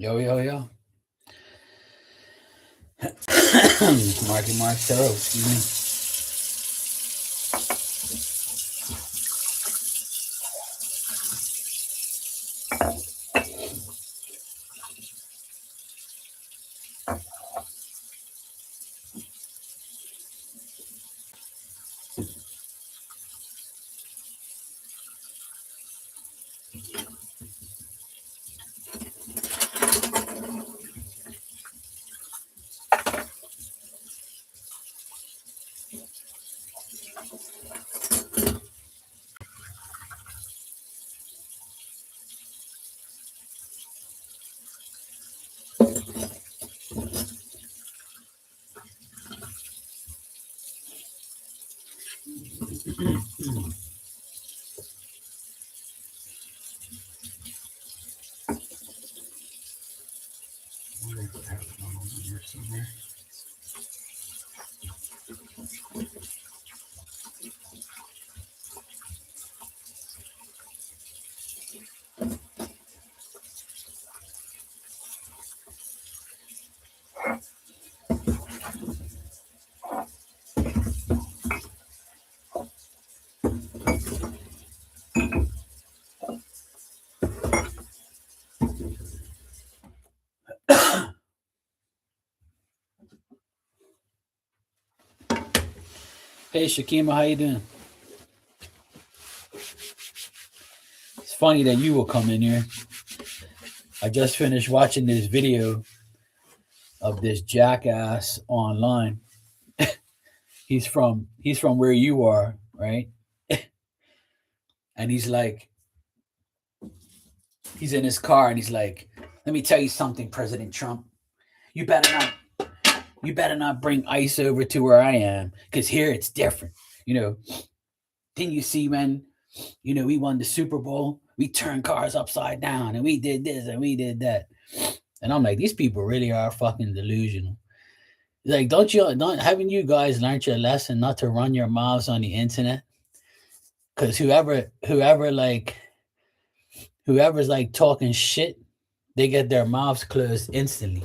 Yo, yo, yo. Marky Mark Terrell, excuse me. Hey, Shakima, how you doing? It's funny that you will come in here. I just finished watching this video of this jackass online. He's from where you are, right? And he's in his car and he's like, "Let me tell you something, President Trump. You better not you better not bring ICE over to where I am, because here it's different. You know, didn't you see when, we won the Super Bowl? We turned cars upside down and we did this and we did that." And I'm like, these people really are fucking delusional. Like, don't haven't you guys learned your lesson not to run your mouths on the internet? Because whoever's like talking shit, they get their mouths closed instantly.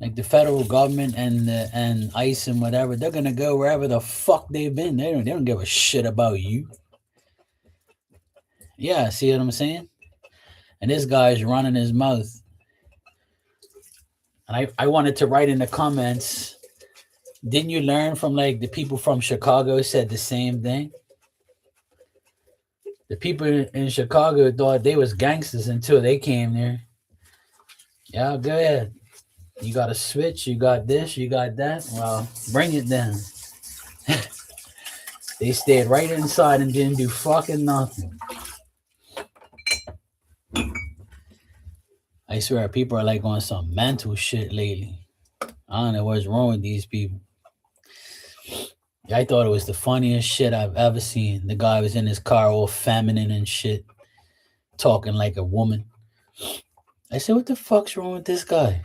Like the federal government and ICE and whatever, they're gonna go wherever the fuck they've been. They don't give a shit about you. Yeah, see what I'm saying? And this guy's running his mouth. And I wanted to write in the comments, didn't you learn from like the people from Chicago said the same thing? The people in Chicago thought they was gangsters until they came there. Yeah, go ahead. You got a switch, you got this, you got that. Well, bring it down. They stayed right inside and didn't do fucking nothing. I swear, people are like on some mental shit lately. I don't know what's wrong with these people. I thought it was the funniest shit I've ever seen. The guy was in his car all feminine and shit, talking like a woman. I said, what the fuck's wrong with this guy?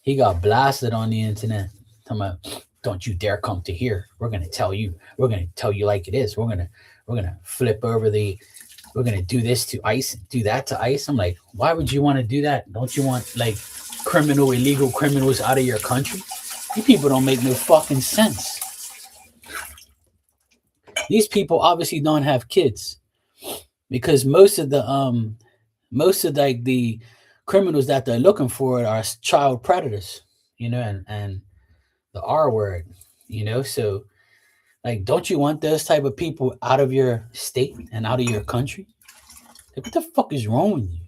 He got blasted on the internet. Talking about, don't you dare come to here. We're gonna tell you. We're gonna tell you like it is. We're gonna flip over the. We're gonna do this to ICE, do that to ICE. I'm like, why would you want to do that? Don't you want like illegal criminals out of your country? You people don't make no fucking sense. These people obviously don't have kids, because most of like the criminals that they're looking for are child predators, and the R word, so like, don't you want those type of people out of your state and out of your country? Like, what the fuck is wrong with you?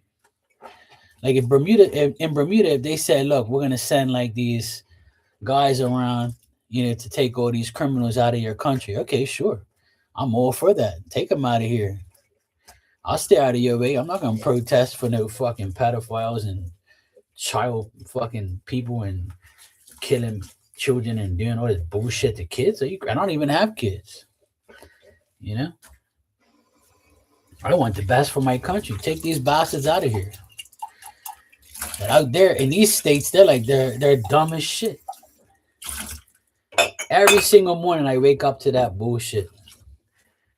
Like, if in Bermuda, if they said, look, we're gonna send like these guys around, to take all these criminals out of your country, okay, sure, I'm all for that. Take them out of here. I'll stay out of your way. I'm not gonna protest for no fucking pedophiles and child fucking people and killing children and doing all this bullshit to kids. I don't even have kids. You know, I want the best for my country. Take these bastards out of here. But out there in these states, they're dumb as shit. Every single morning, I wake up to that bullshit.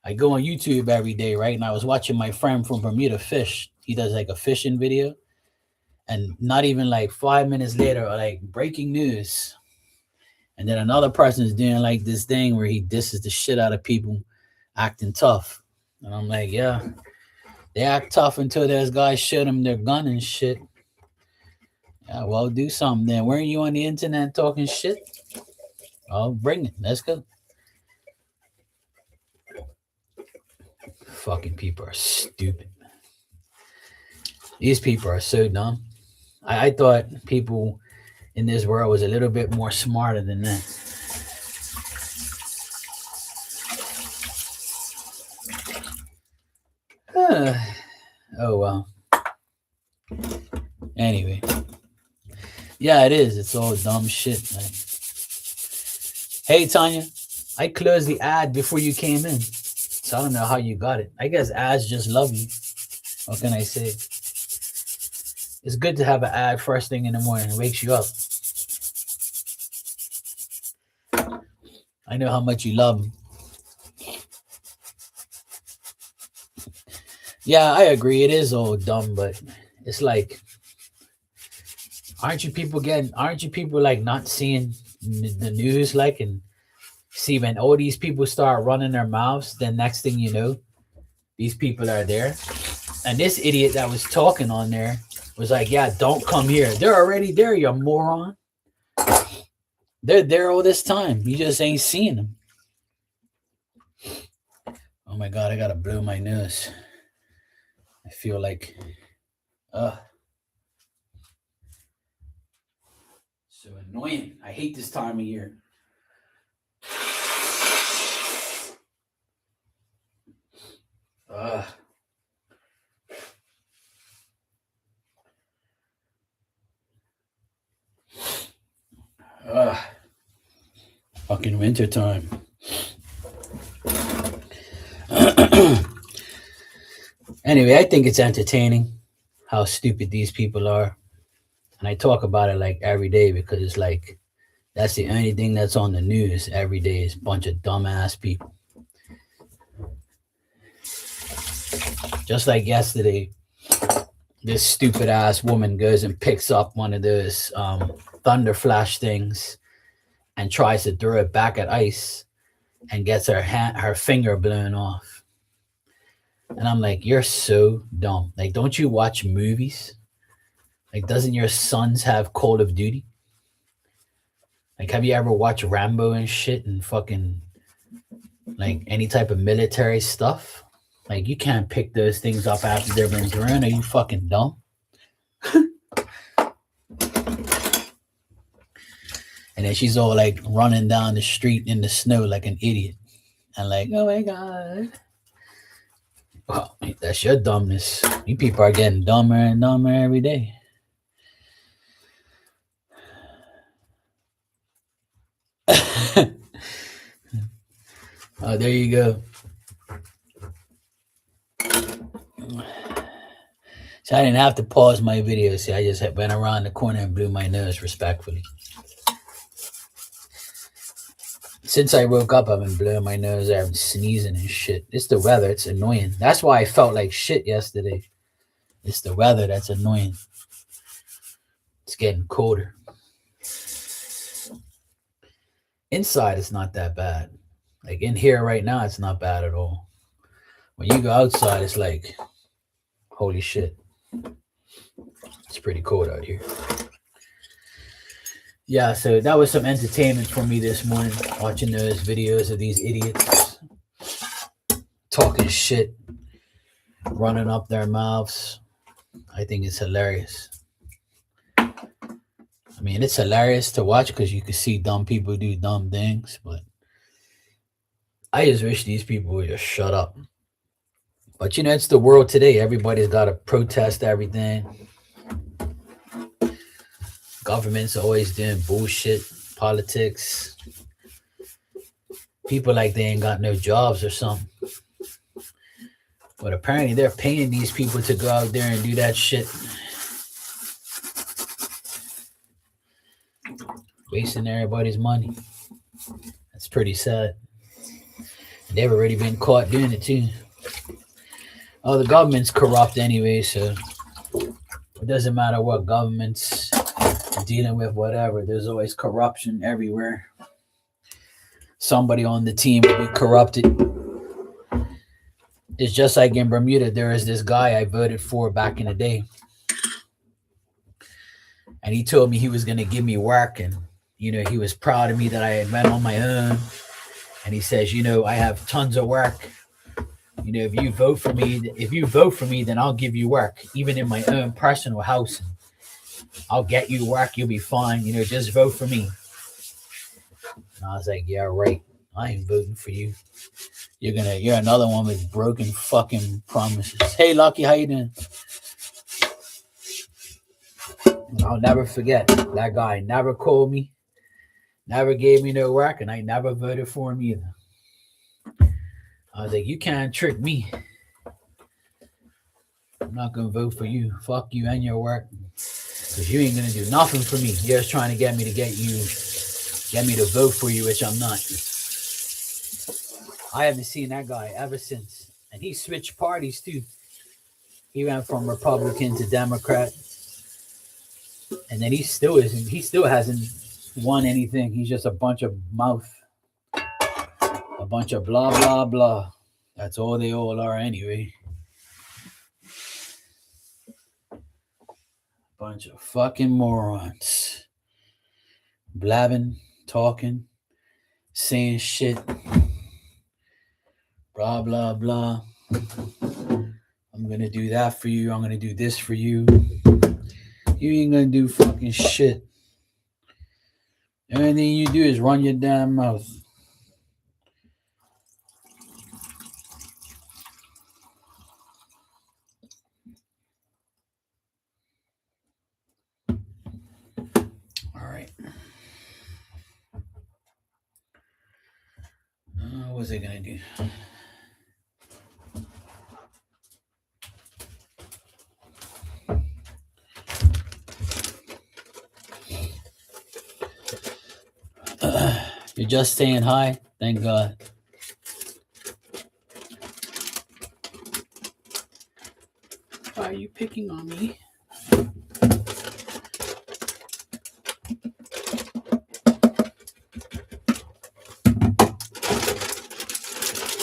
I go on YouTube every day, right? And I was watching my friend from Bermuda fish. He does like a fishing video, and not even like 5 minutes later, like breaking news. And then another person is doing like this thing where he disses the shit out of people acting tough. And I'm like, yeah, they act tough until those guys shoot them their gun and shit. Yeah, well, do something then. Weren't you on the internet talking shit? Oh, bring it. Let's go. Fucking people are stupid. These people are so dumb. I thought people in this world was a little bit more smarter than that. Oh well. Anyway, yeah, it is. It's all dumb shit. Like, hey Tanya, I closed the ad before you came in, so I don't know how you got it. I guess ads just love you. What can I say? It's good to have an ad first thing in the morning. It wakes you up. I know how much you love me. Yeah, I agree. It is all dumb, but it's like, aren't you people like not seeing the news, like, and see when all these people start running their mouths, then next thing you know, these people are there. And this idiot that was talking on there was like, yeah, don't come here. They're already there, you moron. They're there all this time. You just ain't seeing them. Oh my God, I gotta blow my nose. I feel like, so annoying. I hate this time of year. Ugh. Fucking winter time. Anyway, I think it's entertaining how stupid these people are. And I talk about it like every day because it's like that's the only thing that's on the news every day is a bunch of dumbass people. Just like yesterday, this stupid ass woman goes and picks up one of those thunder flash things and tries to throw it back at ice and gets her finger blown off. And I'm like, you're so dumb. Like, don't you watch movies? Like, doesn't your sons have Call of Duty? Like, have you ever watched Rambo and shit and fucking like any type of military stuff? Like, you can't pick those things up after they've been thrown. Are you fucking dumb? And then she's all like running down the street in the snow like an idiot. And like, oh my God. Well, that's your dumbness. You people are getting dumber and dumber every day. Oh, there you go. So I didn't have to pause my video. See, I just went around the corner and blew my nose respectfully. Since I woke up, I've been blowing my nose. I've been sneezing and shit. It's the weather. It's annoying. That's why I felt like shit yesterday. It's the weather that's annoying. It's getting colder. Inside, it's not that bad. Like in here right now, it's not bad at all. When you go outside, it's like, holy shit. It's pretty cold out here. Yeah, so that was some entertainment for me this morning, watching those videos of these idiots talking shit, running up their mouths. I think it's hilarious. I mean, it's hilarious to watch because you can see dumb people do dumb things, but I just wish these people would just shut up. But you know, it's the world today. Everybody's got to protest everything. Government's always doing bullshit, politics. People like they ain't got no jobs or something. But apparently they're paying these people to go out there and do that shit. Wasting everybody's money. That's pretty sad. And They've already been caught doing it too. Oh, the government's corrupt anyway, so it doesn't matter what government's dealing with, whatever. There's always corruption everywhere. Somebody on the team will be corrupted. It's just like in Bermuda, there is this guy I voted for back in the day. And he told me he was going to give me work. And, he was proud of me that I had went on my own. And he says, I have tons of work. If you vote for me, then I'll give you work, even in my own personal house. I'll get you work. You'll be fine. Just vote for me. And I was like, yeah, right. I ain't voting for you. You're another one with broken fucking promises. Hey, Lucky, how you doing? And I'll never forget that guy. Never called me, never gave me no work, and I never voted for him either. I was like, you can't trick me. I'm not gonna vote for you. Fuck you and your work, because you ain't gonna do nothing for me. You're just trying to get me to vote for you, which I'm not. I haven't seen that guy ever since, and he switched parties too. He went from Republican to Democrat, and then he still hasn't won anything. He's just a bunch of mouth, a bunch of blah blah blah. That's all they all are anyway. Bunch of fucking morons, blabbing, talking, saying shit. Blah, blah, blah. I'm going to do that for you. I'm going to do this for you. You ain't going to do fucking shit. Everything you do is run your damn mouth. All right. What was I going to do? You're just saying hi? Thank God. Why are you picking on me?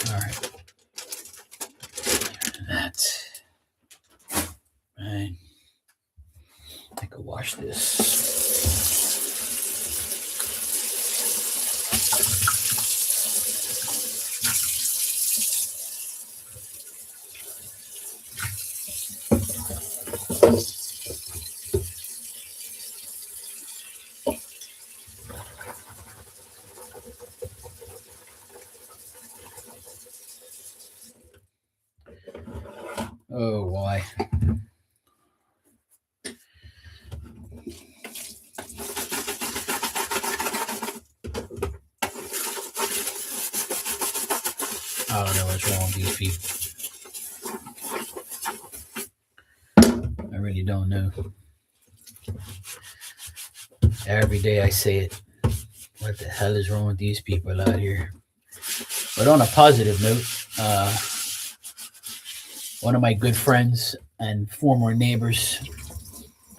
Alright. That. Right. I could wash this. Oh, why? I don't know what's wrong with these people. I really don't know. Every day I say it. What the hell is wrong with these people out here? But on a positive note, one of my good friends and former neighbors,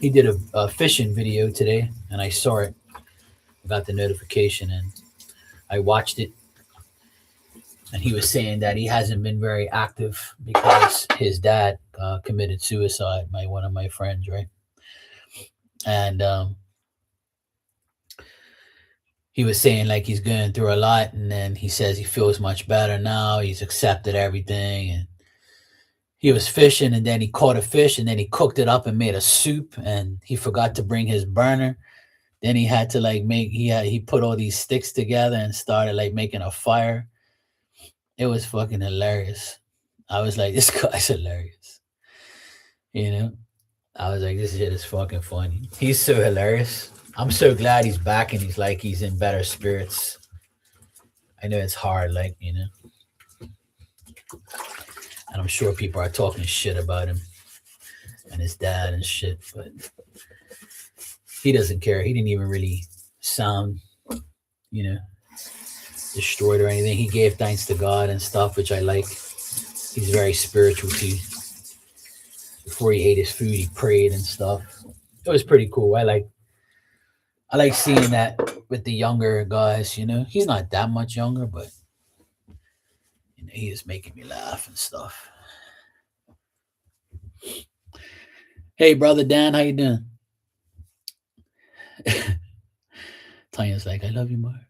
he did a fishing video today, and I saw it. I got the notification, and I watched it. And he was saying that he hasn't been very active because his dad committed suicide, one of my friends, right? And he was saying like he's going through a lot, and then he says he feels much better now. He's accepted everything, and he was fishing, and then he caught a fish, and then he cooked it up and made a soup, and he forgot to bring his burner. Then he had to he put all these sticks together and started like making a fire. It was fucking hilarious. I was like, this guy's hilarious. I was like, this shit is fucking funny. He's so hilarious. I'm so glad he's back and he's in better spirits. I know it's hard, and I'm sure people are talking shit about him and his dad and shit, but he doesn't care. He didn't even really sound, destroyed or anything. He gave thanks to God and stuff, which I like. He's very spiritual too. Before he ate his food, he prayed and stuff. It was pretty cool. I like seeing that with the younger guys. He's not that much younger, but he is making me laugh and stuff. Hey, brother Dan, how you doing? Tanya's like, I love you, Mark.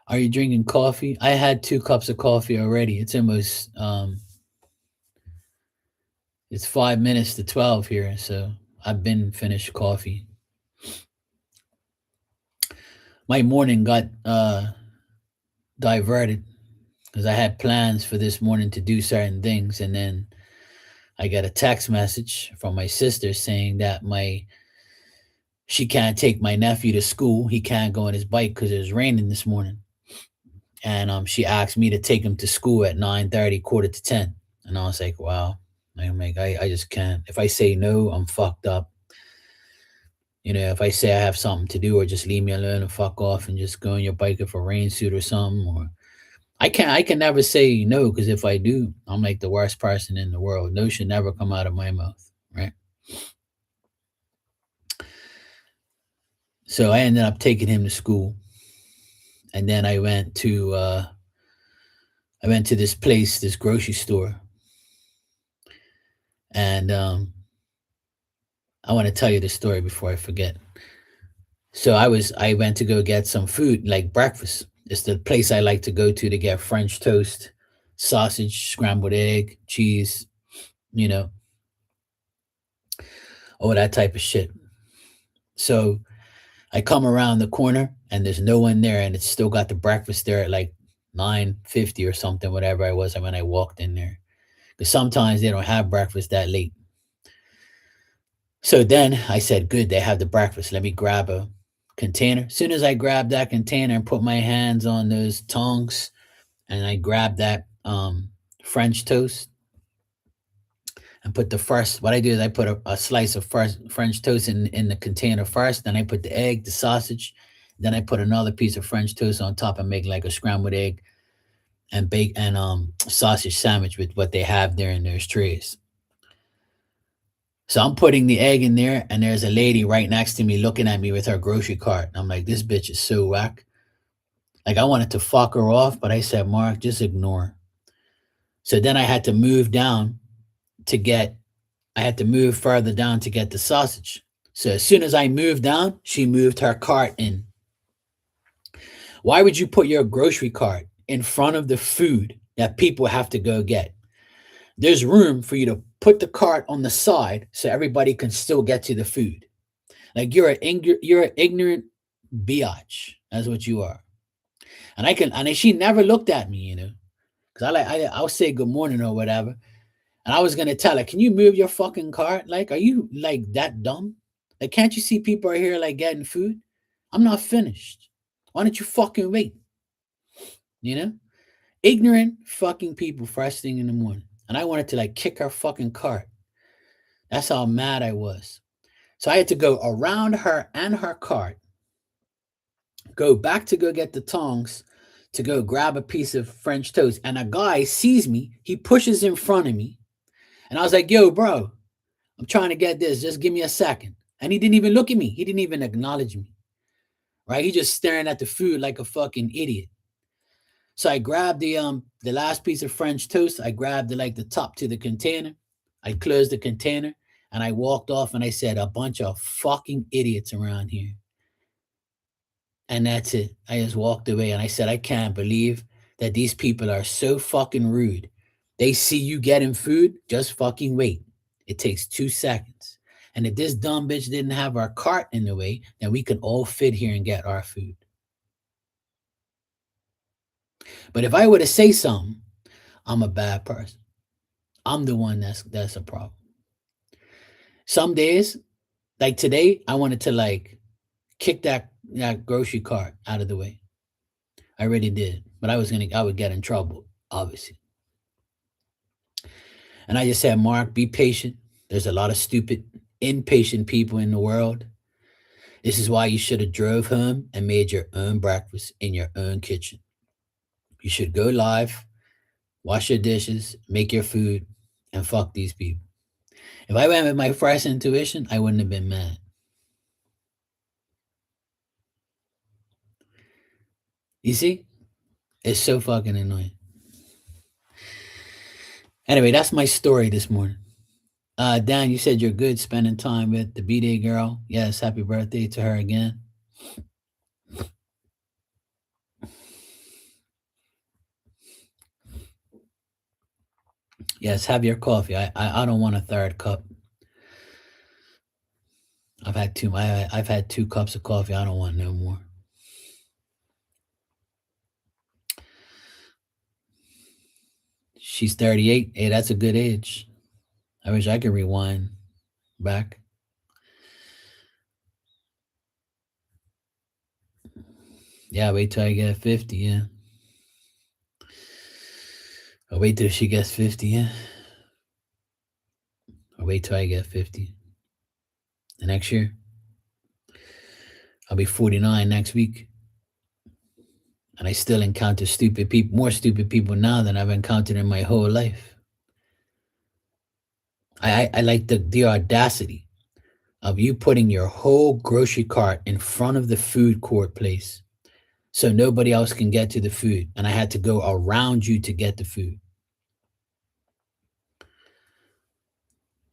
Are you drinking coffee? I had 2 cups of coffee already. It's 5 minutes to 12 here, so I've been finished coffee. My morning got diverted because I had plans for this morning to do certain things, and then I got a text message from my sister saying that she can't take my nephew to school. He can't go on his bike because it was raining this morning, and she asked me to take him to school at 9:30, quarter to 10, and I was like, wow. I'm like, I just can't. If I say no, I'm fucked up. If I say I have something to do, or just leave me alone and fuck off and just go on your bike with a rain suit or something, or I can never say no, because if I do, I'm like the worst person in the world. No should never come out of my mouth, right? So I ended up taking him to school, and then I went to this place, this grocery store, and I want to tell you the story before I forget. So I went to go get some food, like breakfast. It's the place I like to go to get French toast, sausage, scrambled egg, cheese, you know, all that type of shit. So I come around the corner and there's no one there, and it's still got the breakfast there at like 9:50 or something, whatever I was when I walked in there. Because sometimes they don't have breakfast that late. So then I said, good, they have the breakfast. Let me grab a container. As soon as I grabbed that container and put my hands on those tongs, and I grabbed that French toast and put the first, what I do is I put a slice of first French toast in the container first. Then I put the egg, the sausage. Then I put another piece of French toast on top and make like a scrambled egg and bake and sausage sandwich with what they have there in those trays. So I'm putting the egg in there, and there's a lady right next to me looking at me with her grocery cart. I'm like, this bitch is so whack. Like, I wanted to fuck her off, but I said, Mark, just ignore her. So then I had to move further down to get the sausage. So as soon as I moved down, she moved her cart in. Why would you put your grocery cart in front of the food that people have to go get? There's room for you to put the cart on the side so everybody can still get to the food. Like, you're an ignorant biatch. That's what you are. And she never looked at me, because I'll say good morning or whatever, and I was gonna tell her, can you move your fucking cart? Like, are you like that dumb? Like, can't you see people are here like getting food? I'm not finished. Why don't you fucking wait? You know, ignorant fucking people first thing in the morning, and I wanted to like kick her fucking cart. That's how mad I was. So I had to go around her and her cart, go back to go get the tongs to go grab a piece of French toast. And a guy sees me, he pushes in front of me. And I was like, yo, bro, I'm trying to get this. Just give me a second. And he didn't even look at me. He didn't even acknowledge me. Right? He just staring at the food like a fucking idiot. So I grabbed the last piece of French toast. I grabbed the top to the container. I closed the container and I walked off, and I said, a bunch of fucking idiots around here. And that's it. I just walked away, and I said, I can't believe that these people are so fucking rude. They see you getting food, just fucking wait. It takes 2 seconds. And if this dumb bitch didn't have our cart in the way, then we could all fit here and get our food. But if I were to say something, I'm a bad person. I'm the one that's a problem. Some days, like today, I wanted to kick that grocery cart out of the way. I really did. But I would get in trouble, obviously. And I just said, Mark, be patient. There's a lot of stupid, impatient people in the world. This is why you should have drove home and made your own breakfast in your own kitchen. You should go live, wash your dishes, make your food, and fuck these people. If I went with my fresh intuition, I wouldn't have been mad. You see? It's so fucking annoying. Anyway, that's my story this morning. Dan, you said you're good spending time with the B-Day girl. Yes, happy birthday to her again. Yes, have your coffee. I don't want a third cup. I've had two. I've had 2 cups of coffee. I don't want no more. She's 38. Hey, that's a good age. I wish I could rewind back. Yeah, wait till I get 50. Yeah. I'll wait till she gets 50. Yeah. I'll wait till I get 50. The next year, I'll be 49 next week. And I still encounter stupid people, more stupid people now than I've encountered in my whole life. I like the audacity of you putting your whole grocery cart in front of the food court place so nobody else can get to the food. And I had to go around you to get the food.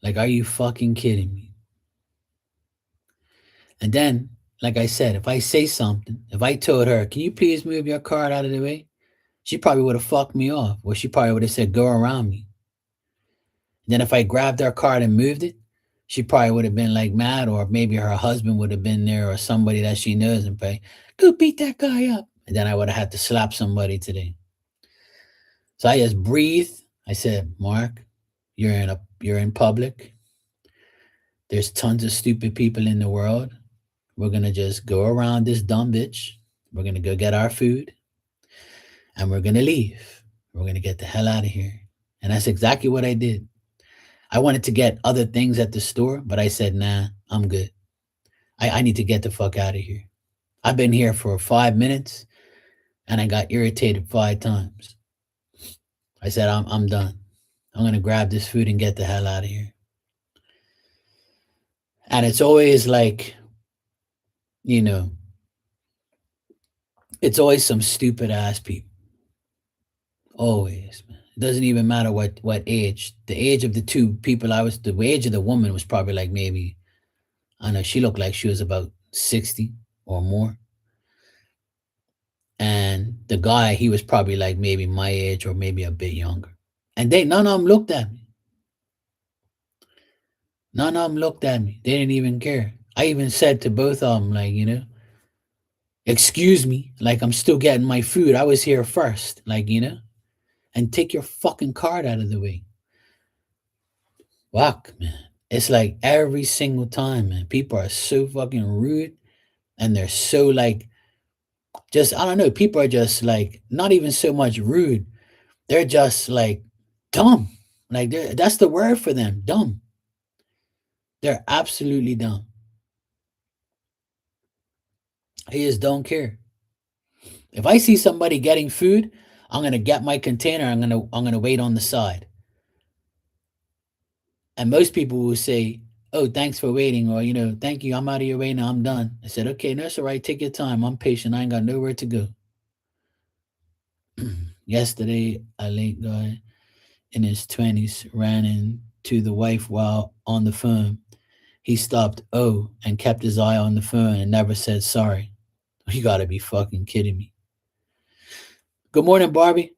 Like, are you fucking kidding me? And then, like I said, if I say something, if I told her, can you please move your cart out of the way? She probably would have fucked me off. Or she probably would have said, go around me. And then if I grabbed her cart and moved it, she probably would have been like mad, or maybe her husband would have been there or somebody that she knows and say, go beat that guy up. And then I would have had to slap somebody today. So I just breathed. I said, Mark, you're in public. There's tons of stupid people in the world. We're gonna just go around this dumb bitch. We're gonna go get our food and we're gonna leave. We're gonna get the hell out of here. And that's exactly what I did. I wanted to get other things at the store, but I said, nah, I'm good. I need to get the fuck out of here. I've been here for 5 minutes and I got irritated 5 times. I said, I'm done. I'm going to grab this food and get the hell out of here. And it's always like, you know, it's always some stupid ass people. Always, man. It doesn't even matter what age. The age of the two people the age of the woman was probably like maybe, I don't know, she looked like she was about 60 or more. And the guy, he was probably like maybe my age or maybe a bit younger. And none of them looked at me. None of them looked at me. They didn't even care. I even said to both of them, like, excuse me, like I'm still getting my food. I was here first, like, and take your fucking card out of the way. Fuck, man. It's like every single time, man. People are so fucking rude and they're so like, just, I don't know, people are just like, not even so much rude. They're just like dumb. Like, that's the word for them, dumb. They're absolutely dumb. I just don't care. If I see somebody getting food, I'm gonna get my container. I'm gonna wait on the side. And most people will say, "Oh, thanks for waiting," or "Thank you. I'm out of your way now. I'm done." I said, "Okay, that's all right. Take your time. I'm patient. I ain't got nowhere to go." Yesterday, a late guy in his 20s ran into the wife while on the phone. He stopped and kept his eye on the phone and never said sorry. You gotta be fucking kidding me. Good morning, Barbie.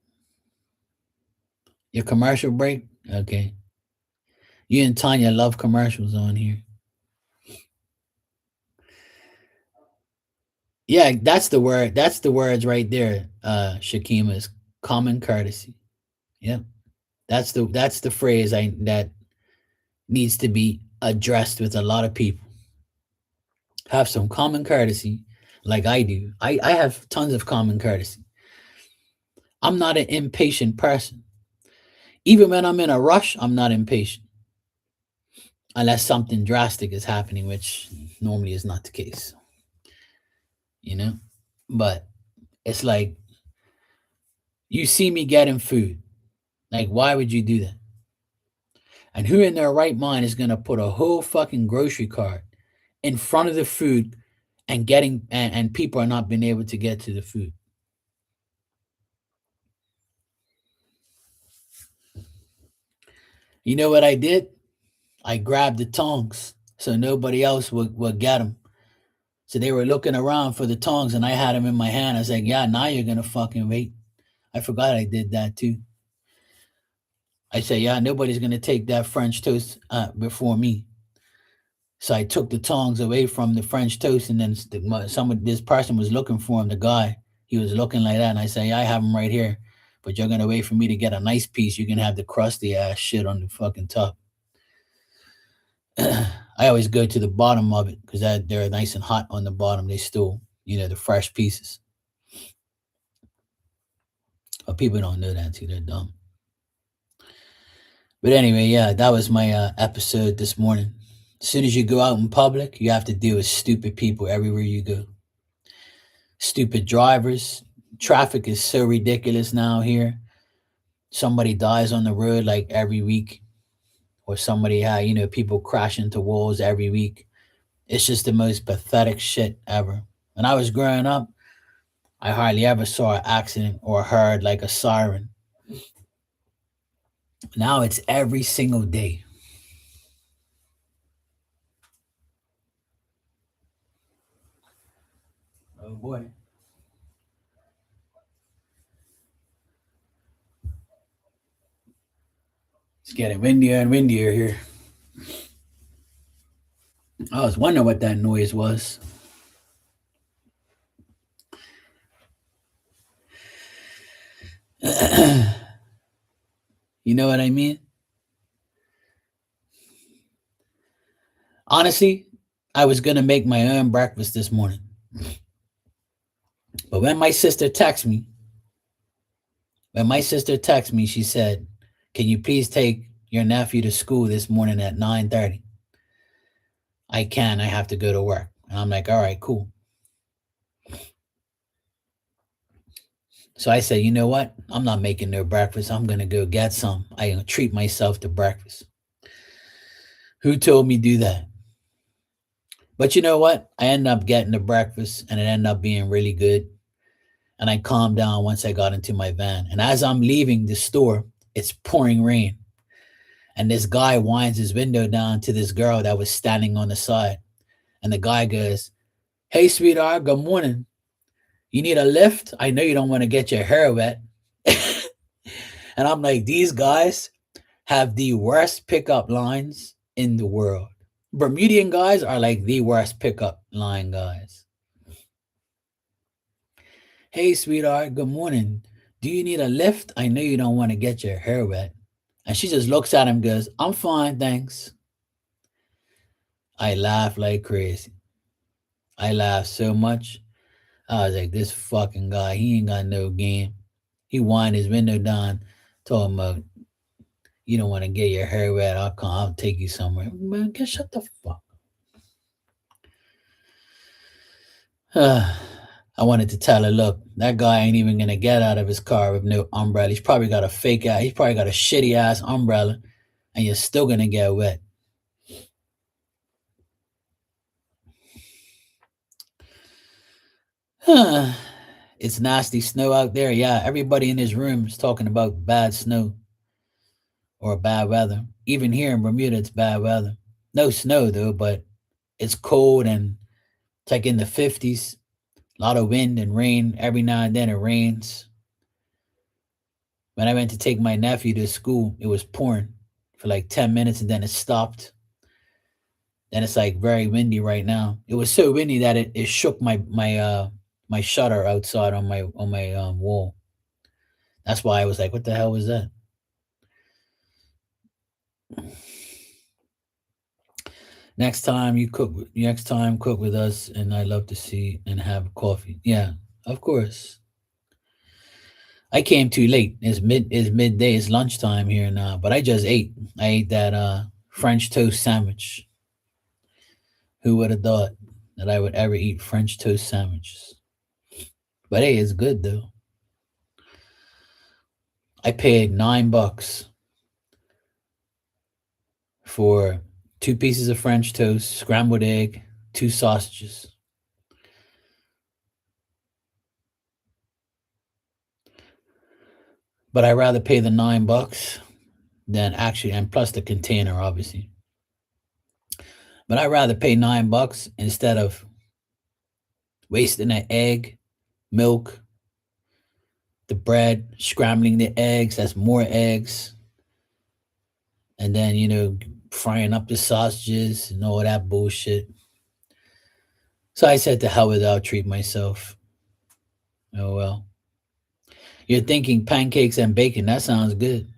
Your commercial break? Okay. You and Tanya love commercials on here. Yeah, that's the word. That's the words right there, Shakima, is common courtesy. Yep. That's the phrase that needs to be addressed with a lot of people. Have some common courtesy like I do. I have tons of common courtesy. I'm not an impatient person. Even when I'm in a rush, I'm not impatient. Unless something drastic is happening, which normally is not the case. you know? But it's like, you see me getting food. Like, why would you do that? And who in their right mind is going to put a whole fucking grocery cart in front of the food and and people are not being able to get to the food? You know what I did? I grabbed the tongs so nobody else would get them. So they were looking around for the tongs and I had them in my hand. I was like, yeah, now you're going to fucking wait. I forgot I did that too. I said, yeah, nobody's going to take that French toast before me. So I took the tongs away from the French toast, and then this person was looking for him. The guy, he was looking like that, and I said, "Yeah, I have him right here, but you're gonna wait for me to get a nice piece. You can have the crusty ass shit on the fucking top." I always go to the bottom of it because they're nice and hot on the bottom. They still, the fresh pieces. But people don't know that too. They're dumb. But anyway, yeah, that was my episode this morning. As soon as you go out in public, you have to deal with stupid people everywhere you go. Stupid drivers. Traffic is so ridiculous now here. Somebody dies on the road like every week, or somebody people crash into walls every week. It's just the most pathetic shit ever. When I was growing up, I hardly ever saw an accident or heard like a siren. Now it's every single day. Oh boy. It's getting windier and windier here. I was wondering what that noise was. You know what I mean? Honestly, I was going to make my own breakfast this morning. But when my sister texted me, she said, "Can you please take your nephew to school this morning at 9:30?" I can. I have to go to work. And I'm like, "All right, cool." So I said, "You know what? I'm not making no breakfast. I'm going to go get some. I gonna treat myself to breakfast." Who told me do that? But you know what? I ended up getting the breakfast and it ended up being really good. And I calmed down once I got into my van. And as I'm leaving the store, it's pouring rain. And this guy winds his window down to this girl that was standing on the side. And the guy goes, "Hey, sweetheart, good morning. You need a lift? I know you don't want to get your hair wet." And I'm like, these guys have the worst pickup lines in the world. Bermudian guys are like the worst pickup line guys. "Hey, sweetheart, good morning. Do you need a lift? I know you don't want to get your hair wet." And she just looks at him and goes, "I'm fine, thanks." I laugh like crazy. I laughed so much. I was like, this fucking guy, he ain't got no game. He wind his window down, talking about, "You don't want to get your hair wet. I'll take you somewhere." Man, shut the fuck up. I wanted to tell her, look, that guy ain't even gonna get out of his car with no umbrella. He's probably got a fake ass, he's probably got a shitty ass umbrella, and you're still gonna get wet. It's nasty snow out there. Yeah, everybody in this room is talking about bad snow or bad weather. Even here in Bermuda, it's bad weather. No snow though, but it's cold and it's like in the 50s. A lot of wind and rain. Every now and then it rains. When I went to take my nephew to school, it was pouring for like 10 minutes and then it stopped. Then it's like very windy right now. It was so windy that it shook my shutter outside on my wall. That's why I was like, what the hell was that? Next time cook with us, and I love to see and have coffee. Yeah, of course. I came too late. It's midday, it's lunchtime here now, but I just ate. I ate that French toast sandwich. Who would have thought that I would ever eat French toast sandwiches? But hey, it's good though. I paid $9 for 2 pieces of French toast, scrambled egg, 2 sausages. But I'd rather pay the $9 than actually, and plus the container, obviously. But I'd rather pay $9 instead of wasting an egg, milk, the bread, scrambling the eggs. That's more eggs. And then, frying up the sausages and all that bullshit. So I said to hell with it, I'll treat myself. Oh well. You're thinking pancakes and bacon. That sounds good.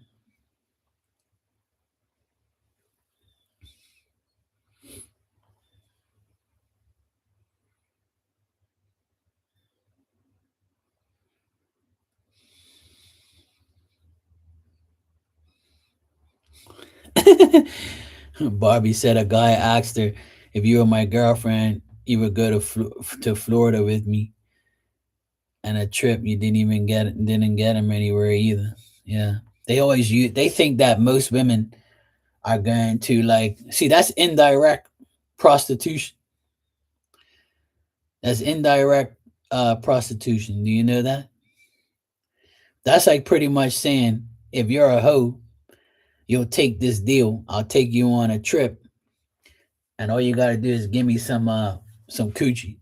Barbie said a guy asked her, if you were my girlfriend, you would go to Florida with me. And a trip you didn't get him anywhere either. Yeah. They think that most women are going to like see that's indirect prostitution. That's indirect prostitution. Do you know that? That's like pretty much saying if you're a hoe, you'll take this deal. I'll take you on a trip, and all you gotta do is give me some coochie.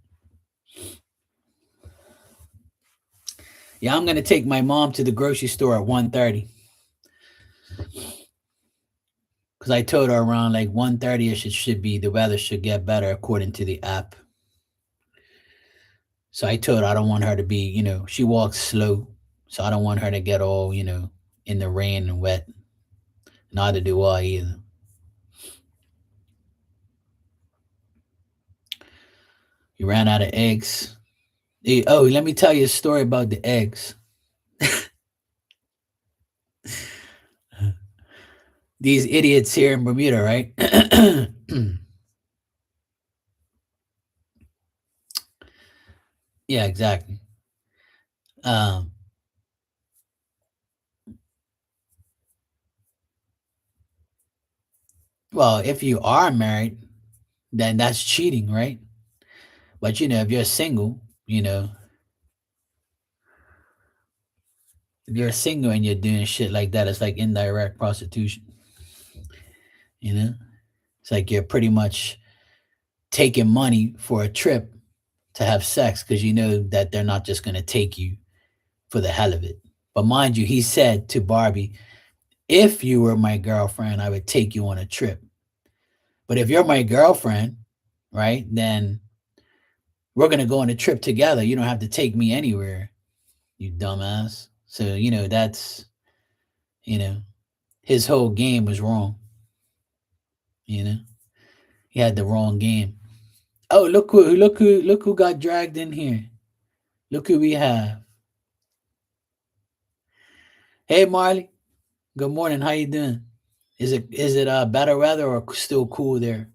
Yeah, I'm gonna take my mom to the grocery store at 1:30 because I told her around like 1:30 it should be the weather should get better according to the app. So I told her I don't want her to be, she walks slow, so I don't want her to get all, in the rain and wet. Neither do I either. You ran out of eggs. Oh, let me tell you a story about the eggs. These idiots here in Bermuda, right? Yeah, exactly. Um, well, if you are married, then that's cheating, right? But if you're single, if you're single and you're doing shit like that, it's like indirect prostitution. You know, it's like you're pretty much taking money for a trip to have sex because you know that they're not just going to take you for the hell of it. But mind you, he said to Barbie, if you were my girlfriend, I would take you on a trip. But if you're my girlfriend, right, then we're going to go on a trip together. You don't have to take me anywhere, you dumbass. So, that's, you know, his whole game was wrong. He had the wrong game. Oh, look who got dragged in here. Look who we have. Hey, Marley. Good morning. How you doing? Is it better weather or still cool there?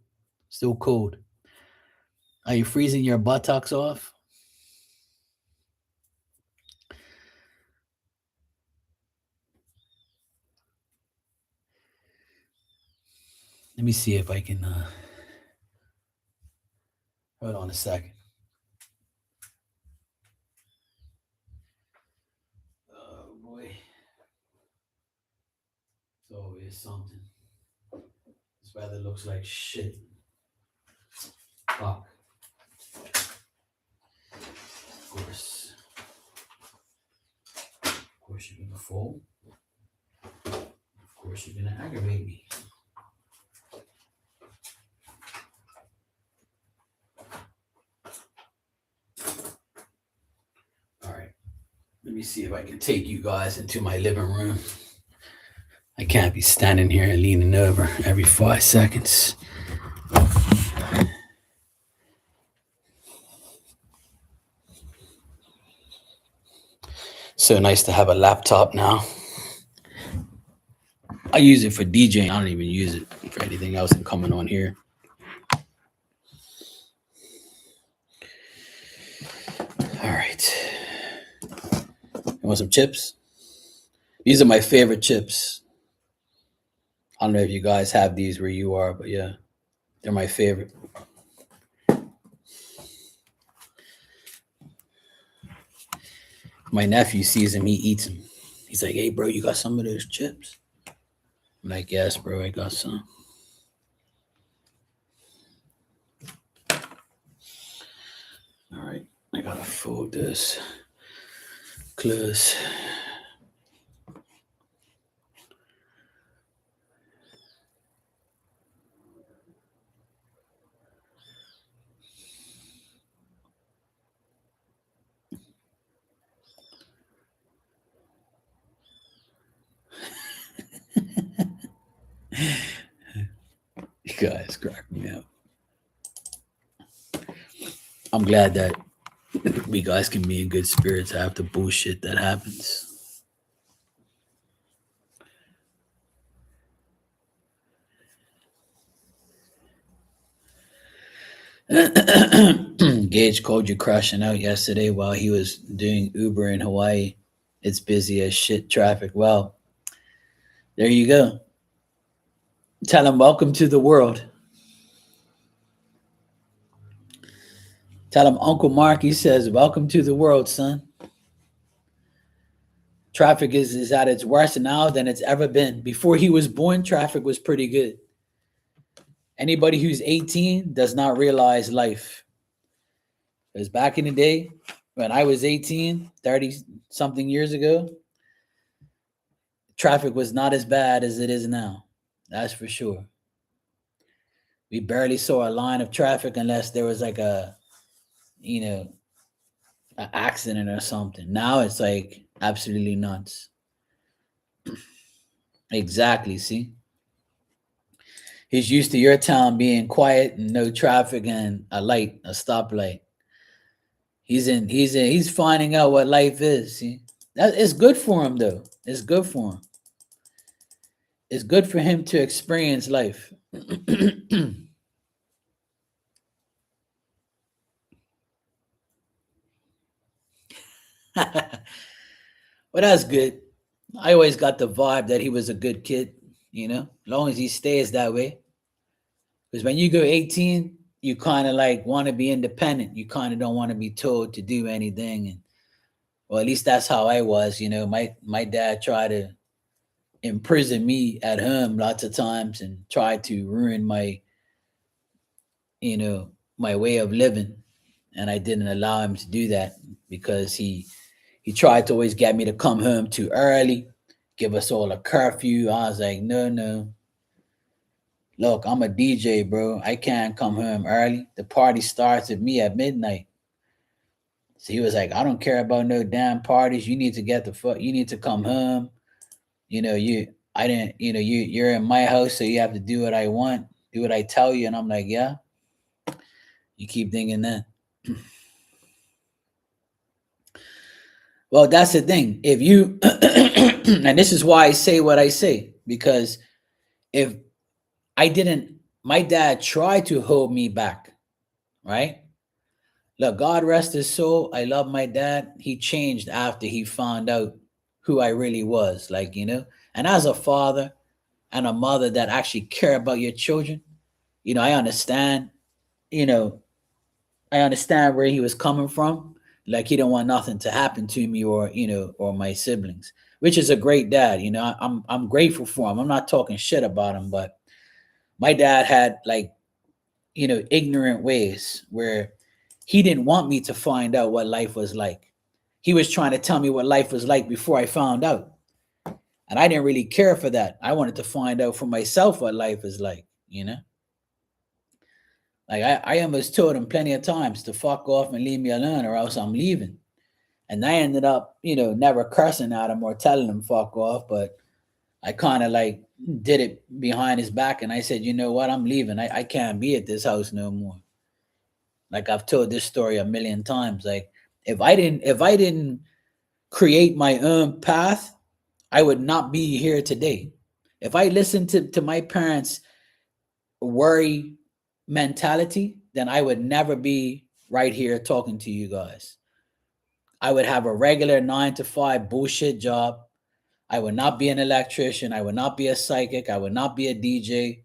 Still cold. Are you freezing your buttocks off? Let me see if I can. Hold on a second. Oh boy. It's always something. This weather looks like shit. Fuck. Of course. Of course you're gonna fall. Of course you're gonna aggravate me. All right. Let me see if I can take you guys into my living room. I can't be standing here and leaning over every 5 seconds. So nice to have a laptop now. I use it for DJing. I don't even use it for anything else than coming on here. All right. You want some chips? These are my favorite chips. I don't know if you guys have these where you are, but yeah, they're my favorite. My nephew sees them, he eats them. He's like, "Hey, bro, you got some of those chips?" I'm like, "Yes, bro, I got some." All right, I gotta fold this close. You guys crack me up. I'm glad that we guys can be in good spirits after bullshit that happens. Gage called you crashing out yesterday while he was doing Uber in Hawaii. It's busy as shit traffic. Well, there you go. Tell him welcome to the world. Tell him Uncle Marky says, welcome to the world, son. Traffic is at its worst now than it's ever been. Before he was born, traffic was pretty good. Anybody who's 18 does not realize life. Because back in the day, when I was 18, 30 something years ago, traffic was not as bad as it is now. That's for sure. We barely saw a line of traffic unless there was like an accident or something. Now it's like absolutely nuts. Exactly. See, he's used to your town being quiet and no traffic and a stoplight. He's finding out what life is. See, that it's good for him though. It's good for him. It's good for him to experience life. Well, that's good. I always got the vibe that he was a good kid, as long as he stays that way. Because when you go 18, you kind of like want to be independent. You kind of don't want to be told to do anything. And well, at least that's how I was. My dad tried to imprison me at home lots of times and tried to ruin my way of living. And I didn't allow him to do that because he tried to always get me to come home too early, give us all a curfew. I was like, no. Look, I'm a DJ, bro. I can't come home early. The party starts at me at midnight. So he was like, I don't care about no damn parties. You need to you need to come home. You're in my house, so you have to do what I want, do what I tell you. And I'm like, yeah. You keep thinking that. Well, that's the thing. If you, and this is why I say what I say, because if my dad tried to hold me back, right? Look, God rest his soul. I love my dad. He changed after he found out who I really was, and as a father and a mother that actually care about your children, I understand, I understand where he was coming from. Like he didn't want nothing to happen to me or my siblings, which is a great dad. I'm grateful for him. I'm not talking shit about him, but my dad had ignorant ways where he didn't want me to find out what life was like. He was trying to tell me what life was like before I found out. And I didn't really care for that. I wanted to find out for myself what life is like. Like I almost told him plenty of times to fuck off and leave me alone or else I'm leaving. And I ended up, never cursing at him or telling him fuck off, but I kind of did it behind his back and I said, you know what, I'm leaving. I can't be at this house no more. Like I've told this story a million times. Like if I didn't create my own path, I would not be here today. If I listened to my parents' worry mentality, then I would never be right here talking to you guys. I would have a regular 9 to 5 bullshit job. I would not be an electrician. I would not be a psychic. I would not be a DJ.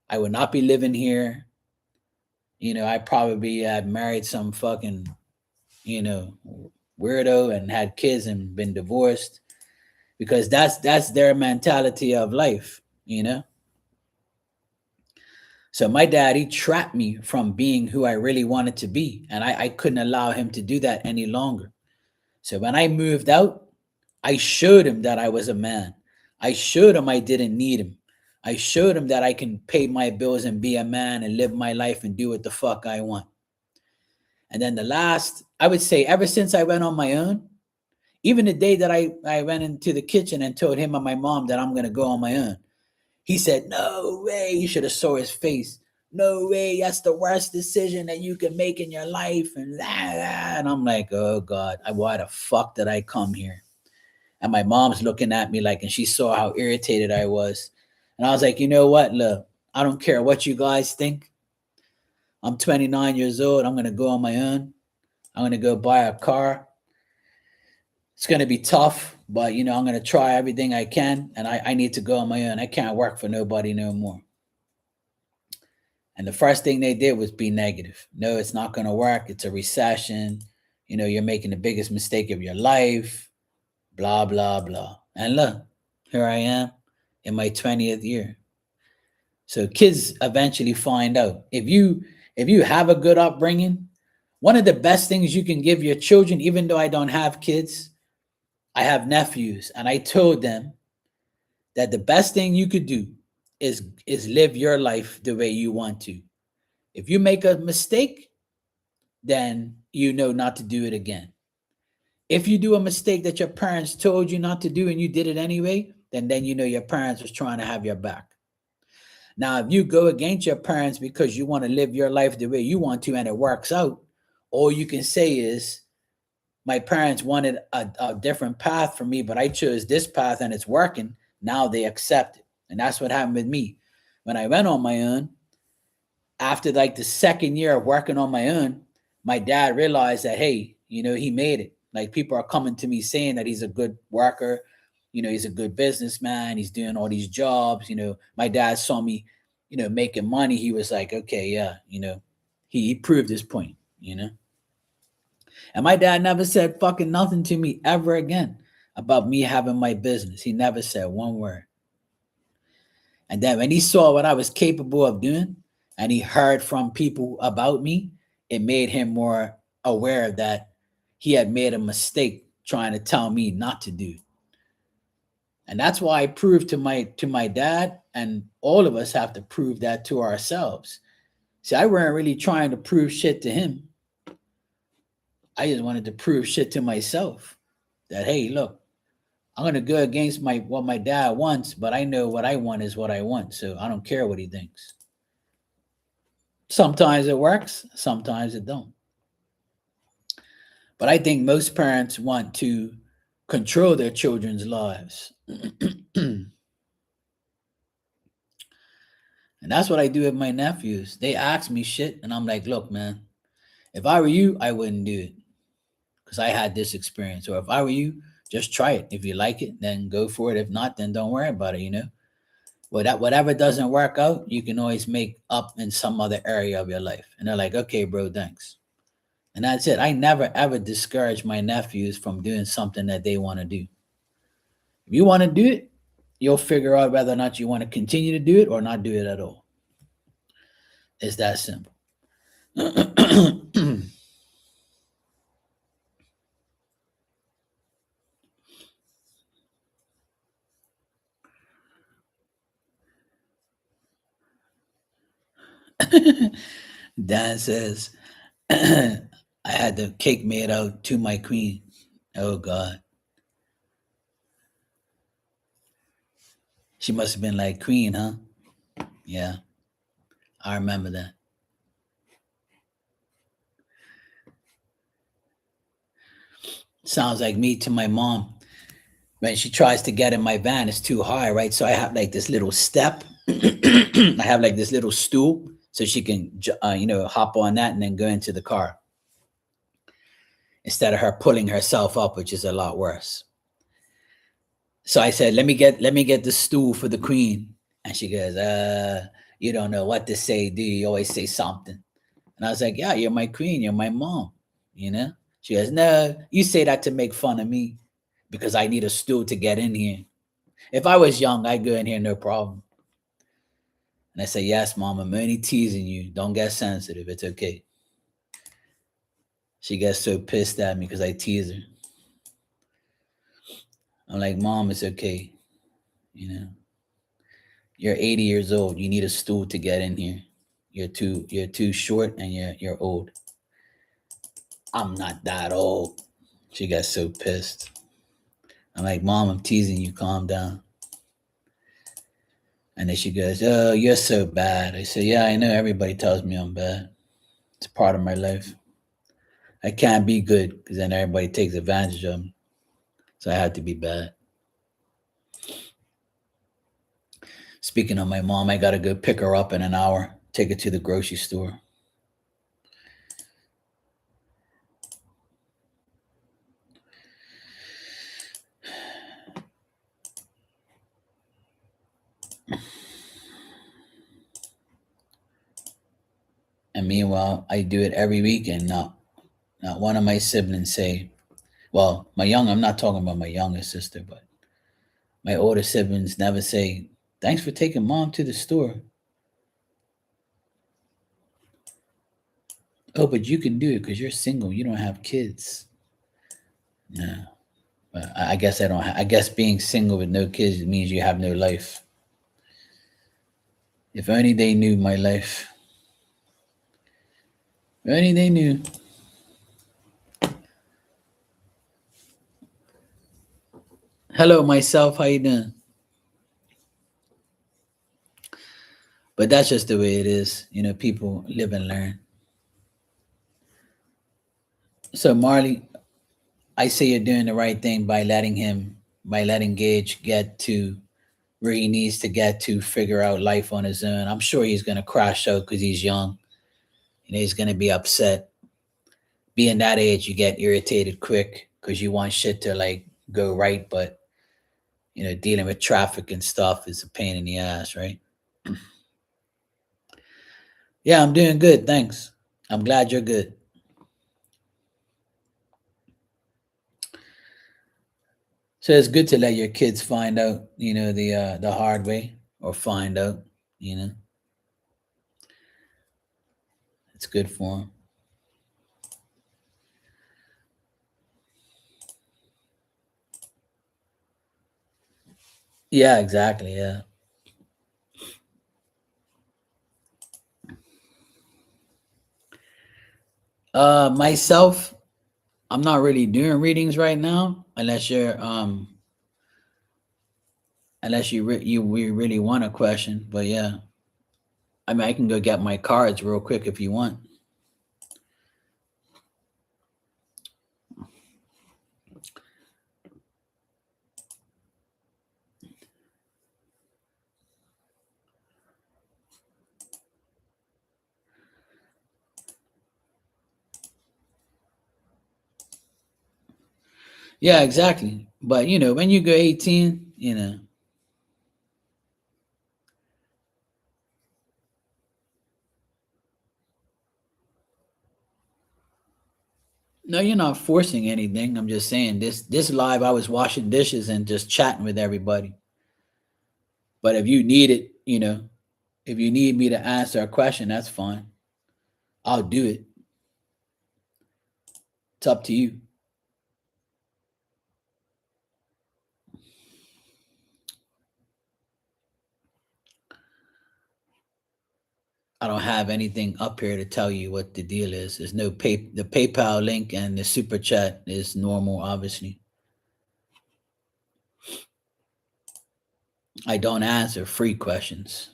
I would not be living here. I probably had married some fucking, you know, weirdo and had kids and been divorced, because that's their mentality of life. So my dad, he trapped me from being who I really wanted to be. And I couldn't allow him to do that any longer. So when I moved out, I showed him that I was a man. I showed him I didn't need him. I showed him that I can pay my bills and be a man and live my life and do what the fuck I want. And then I would say, ever since I went on my own, even the day that I went into the kitchen and told him and my mom that I'm going to go on my own, he said, no way. You should have saw his face. No way. That's the worst decision that you can make in your life. And I'm like, oh God, why the fuck did I come here? And my mom's looking at me like, and she saw how irritated I was. And I was like, you know what? Look, I don't care what you guys think. I'm 29 years old. I'm going to go on my own. I'm going to go buy a car. It's going to be tough, but, I'm going to try everything I can. And I need to go on my own. I can't work for nobody no more. And the first thing they did was be negative. No, it's not going to work. It's a recession. You're making the biggest mistake of your life. Blah, blah, blah. And look, here I am in my 20th year. So kids eventually find out. If you have a good upbringing, one of the best things you can give your children, even though I don't have kids, I have nephews, and I told them that the best thing you could do is live your life the way you want to. If you make a mistake, then you know not to do it again. If you do a mistake that your parents told you not to do and you did it anyway, then your parents was trying to have your back. Now, if you go against your parents because you want to live your life the way you want to and it works out, all you can say is, my parents wanted a different path for me, but I chose this path and it's working. Now they accept it. And that's what happened with me. When I went on my own, after like the second year of working on my own, my dad realized that, hey, he made it. Like, people are coming to me saying that he's a good worker. He's a good businessman. He's doing all these jobs. My dad saw me, making money. He was like, okay, yeah, he proved his point, And my dad never said fucking nothing to me ever again about me having my business. He never said one word. And then when he saw what I was capable of doing and he heard from people about me, it made him more aware that he had made a mistake trying to tell me not to do. And that's why I proved to my dad, and all of us have to prove that to ourselves. See, I weren't really trying to prove shit to him. I just wanted to prove shit to myself that, hey, look, I'm going to go against what my dad wants, but I know what I want is what I want. So I don't care what he thinks. Sometimes it works. Sometimes it don't. But I think most parents want to control their children's lives. And that's what I do with my nephews. They ask me shit, and I'm like, look, man, if I were you, I wouldn't do it because I had this experience. Or if I were you, just try it. If you like it, then go for it. If not, then don't worry about it, Well, whatever doesn't work out, you can always make up in some other area of your life. And they're like, okay, bro, thanks. And that's it. I never, ever discourage my nephews from doing something that they want to do. If you want to do it, you'll figure out whether or not you want to continue to do it or not do it at all. It's that simple. Dan says, I had the cake made out to my queen. Oh, God. She must have been like, queen, huh? Yeah. I remember that. Sounds like me to my mom. When she tries to get in my van, it's too high, right? So I have like this little step. I have like this little stool so she can, hop on that and then go into the car. instead of her pulling herself up, which is a lot worse. So I said, let me get the stool for the queen. And she goes, you don't know what to say, do you? You always say something. And I was like, yeah, you're my queen, you're my mom, you know? She goes, no, you say that to make fun of me because I need a stool to get in here. If I was young, I'd go in here, no problem. And I say, yes, mom, I'm only teasing you. Don't get sensitive. It's okay. She gets so pissed at me because I tease her. I'm like, mom, it's okay. You know, you're 80 years old. You need a stool to get in here. You're too short and you're old. I'm not that old. She got so pissed. I'm like, mom, I'm teasing you. Calm down. And then she goes, oh, you're so bad. I say, yeah, I know. Everybody tells me I'm bad. It's part of my life. I can't be good because then everybody takes advantage of me. So I had to be bad. Speaking of my mom, I got to go pick her up in an hour, take her to the grocery store. And meanwhile, I do it every weekend. Not one of my siblings say, well, I'm not talking about my youngest sister, but my older siblings never say, thanks for taking mom to the store. Oh, but you can do it because you're single. You don't have kids. No. But I guess I don't. I guess being single with no kids means you have no life. If only they knew my life. If only they knew. Hello, myself. How you doing? But that's just the way it is. You know, people live and learn. So Marley, I say you're doing the right thing by letting Gage get to where he needs to get to figure out life on his own. I'm sure he's gonna crash out because he's young. You know, he's gonna be upset. Being that age, you get irritated quick because you want shit to like go right, but you know, dealing with traffic and stuff is a pain in the ass, right? Yeah, I'm doing good, thanks. I'm glad you're good. So it's good to let your kids find out, you know, the hard way or find out, you know, it's good for them. Yeah, exactly. Yeah. Myself, I'm not really doing readings right now, unless we really want a question. But yeah, I mean, I can go get my cards real quick if you want. Yeah, exactly. But you know, when you go 18, you know, no, you're not forcing anything. I'm just saying this live. I was washing dishes and just chatting with everybody. But if you need it, you know, if you need me to answer a question, that's fine. I'll do it. It's up to you. I don't have anything up here to tell you what the deal is. There's no the PayPal link and the super chat is normal, obviously. I don't answer free questions.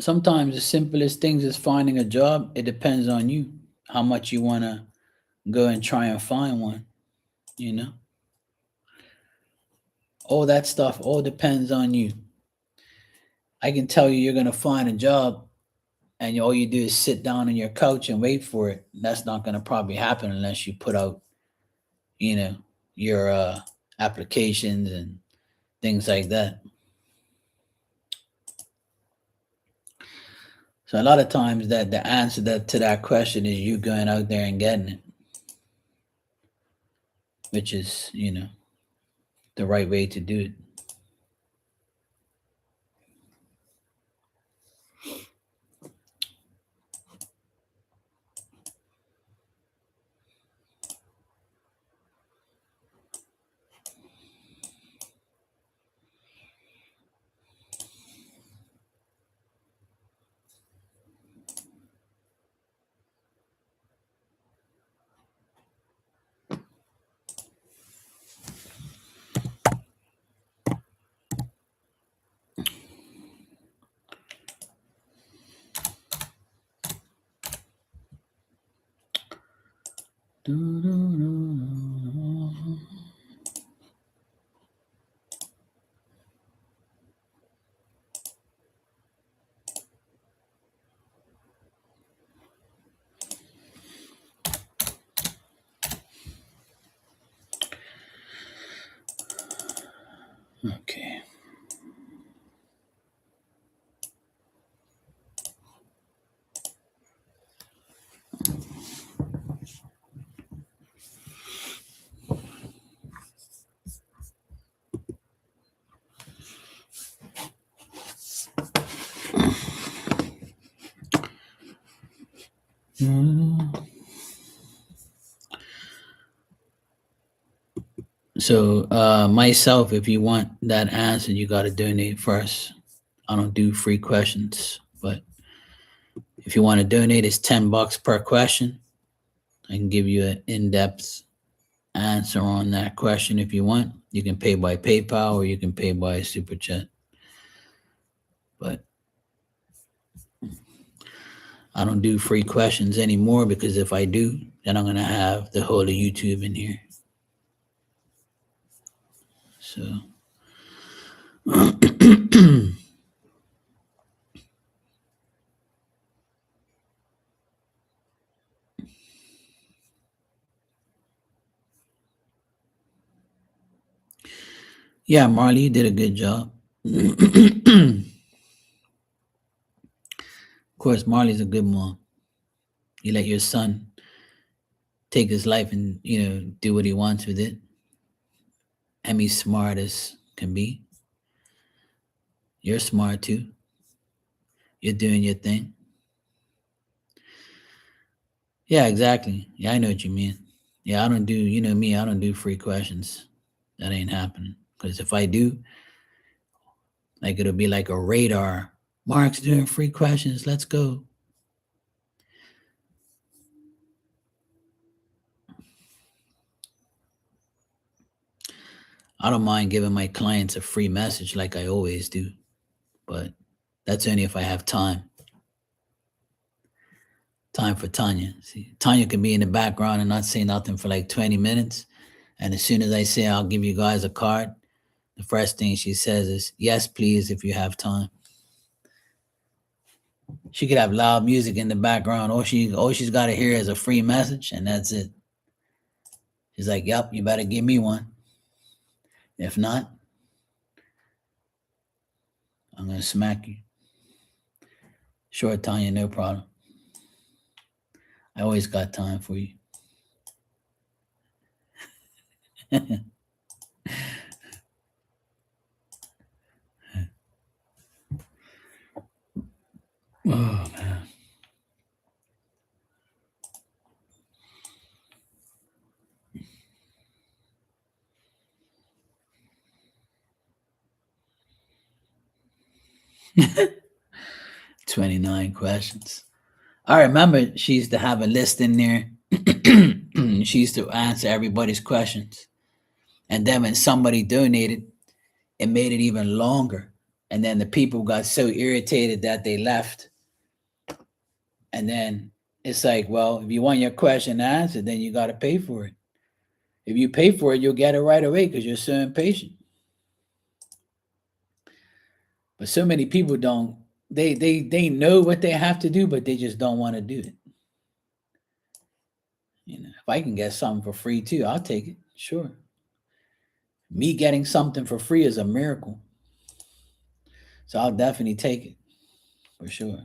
sometimes the simplest things is finding a job. It depends on you how much you want to go and try and find one. You know, all that stuff all depends on you. I can tell you you're going to find a job and all you do is sit down on your couch and wait for it. That's not going to probably happen unless you put out, you know, your applications and things like that. So a lot of times that the answer that to that question is you going out there and getting it, which is, the right way to do it. Okay. So myself, if you want that answer, you got to donate first. I don't do free questions, but if you want to donate, it's $10 per question. I can give you an in-depth answer on that question if you want. You can pay by PayPal or you can pay by Super Chat. But I don't do free questions anymore because if I do, then I'm going to have the whole of YouTube in here. So yeah, Marley, you did a good job. Of course, Marley's a good mom. You let your son take his life and, do what he wants with it. And he's smart as can be. You're smart too. You're doing your thing. Yeah, exactly. Yeah, I know what you mean. Yeah, I don't do, me, I don't do free questions. That ain't happening. Because if I do, like it'll be like a radar. Mark's doing free questions. Let's go. I don't mind giving my clients a free message like I always do, but that's only if I have time. Time for Tanya. See, Tanya can be in the background and not say nothing for like 20 minutes. And as soon as I say, I'll give you guys a card, the first thing she says is, yes, please, if you have time. She could have loud music in the background. All she's got to hear is a free message, and that's it. She's like, yep, you better give me one. If not, I'm going to smack you. Sure, Tanya, no problem. I always got time for you. Oh, man. $29 questions. I remember she used to have a list in there. She used to answer everybody's questions. And then when somebody donated, it made it even longer. And then the people got so irritated that they left. And then it's like, well, if you want your question answered, then you got to pay for it. If you pay for it, you'll get it right away because you're so impatient. But so many people don't. They know what they have to do, but they just don't want to do it. If I can get something for free too, I'll take it. Sure. Me getting something for free is a miracle. So I'll definitely take it for sure.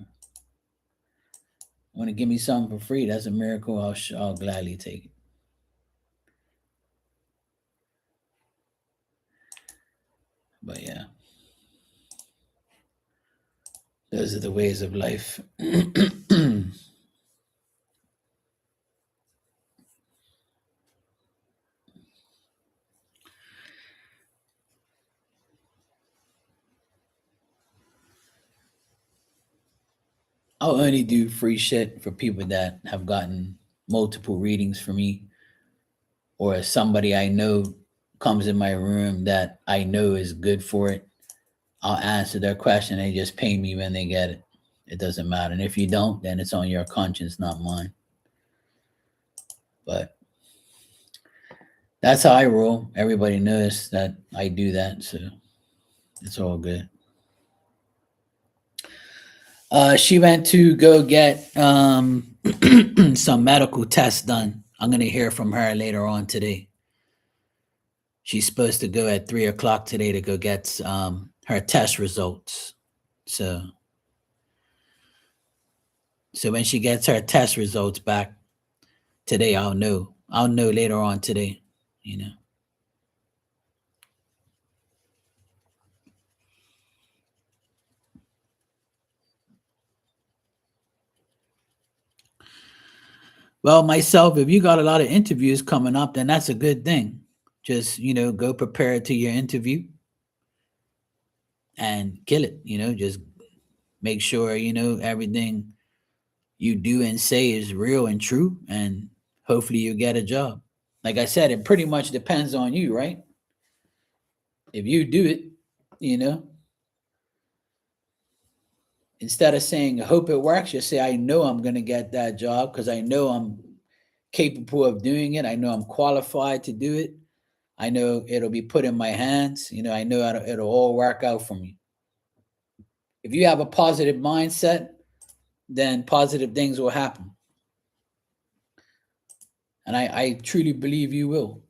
Want to give me something for free? That's a miracle. I'll gladly take it. But yeah, those are the ways of life. I'll only do free shit for people that have gotten multiple readings for me, or somebody I know comes in my room that I know is good for it. I'll answer their question. They just pay me when they get it. It doesn't matter. And if you don't, then it's on your conscience, not mine. But that's how I roll. Everybody knows that I do that, so it's all good. She went to go get some medical tests done. I'm going to hear from her later on today. She's supposed to go at 3 o'clock today to go get her test results. So when she gets her test results back today, I'll know. I'll know later on today, Well, myself, if you got a lot of interviews coming up, then that's a good thing. Just, go prepared to your interview and kill it, just make sure, everything you do and say is real and true, and hopefully you get a job. Like I said, it pretty much depends on you, right? If you do it, instead of saying, I hope it works, just say, I know I'm going to get that job because I know I'm capable of doing it. I know I'm qualified to do it. I know it'll be put in my hands. I know it'll all work out for me. If you have a positive mindset, then positive things will happen. And I truly believe you will.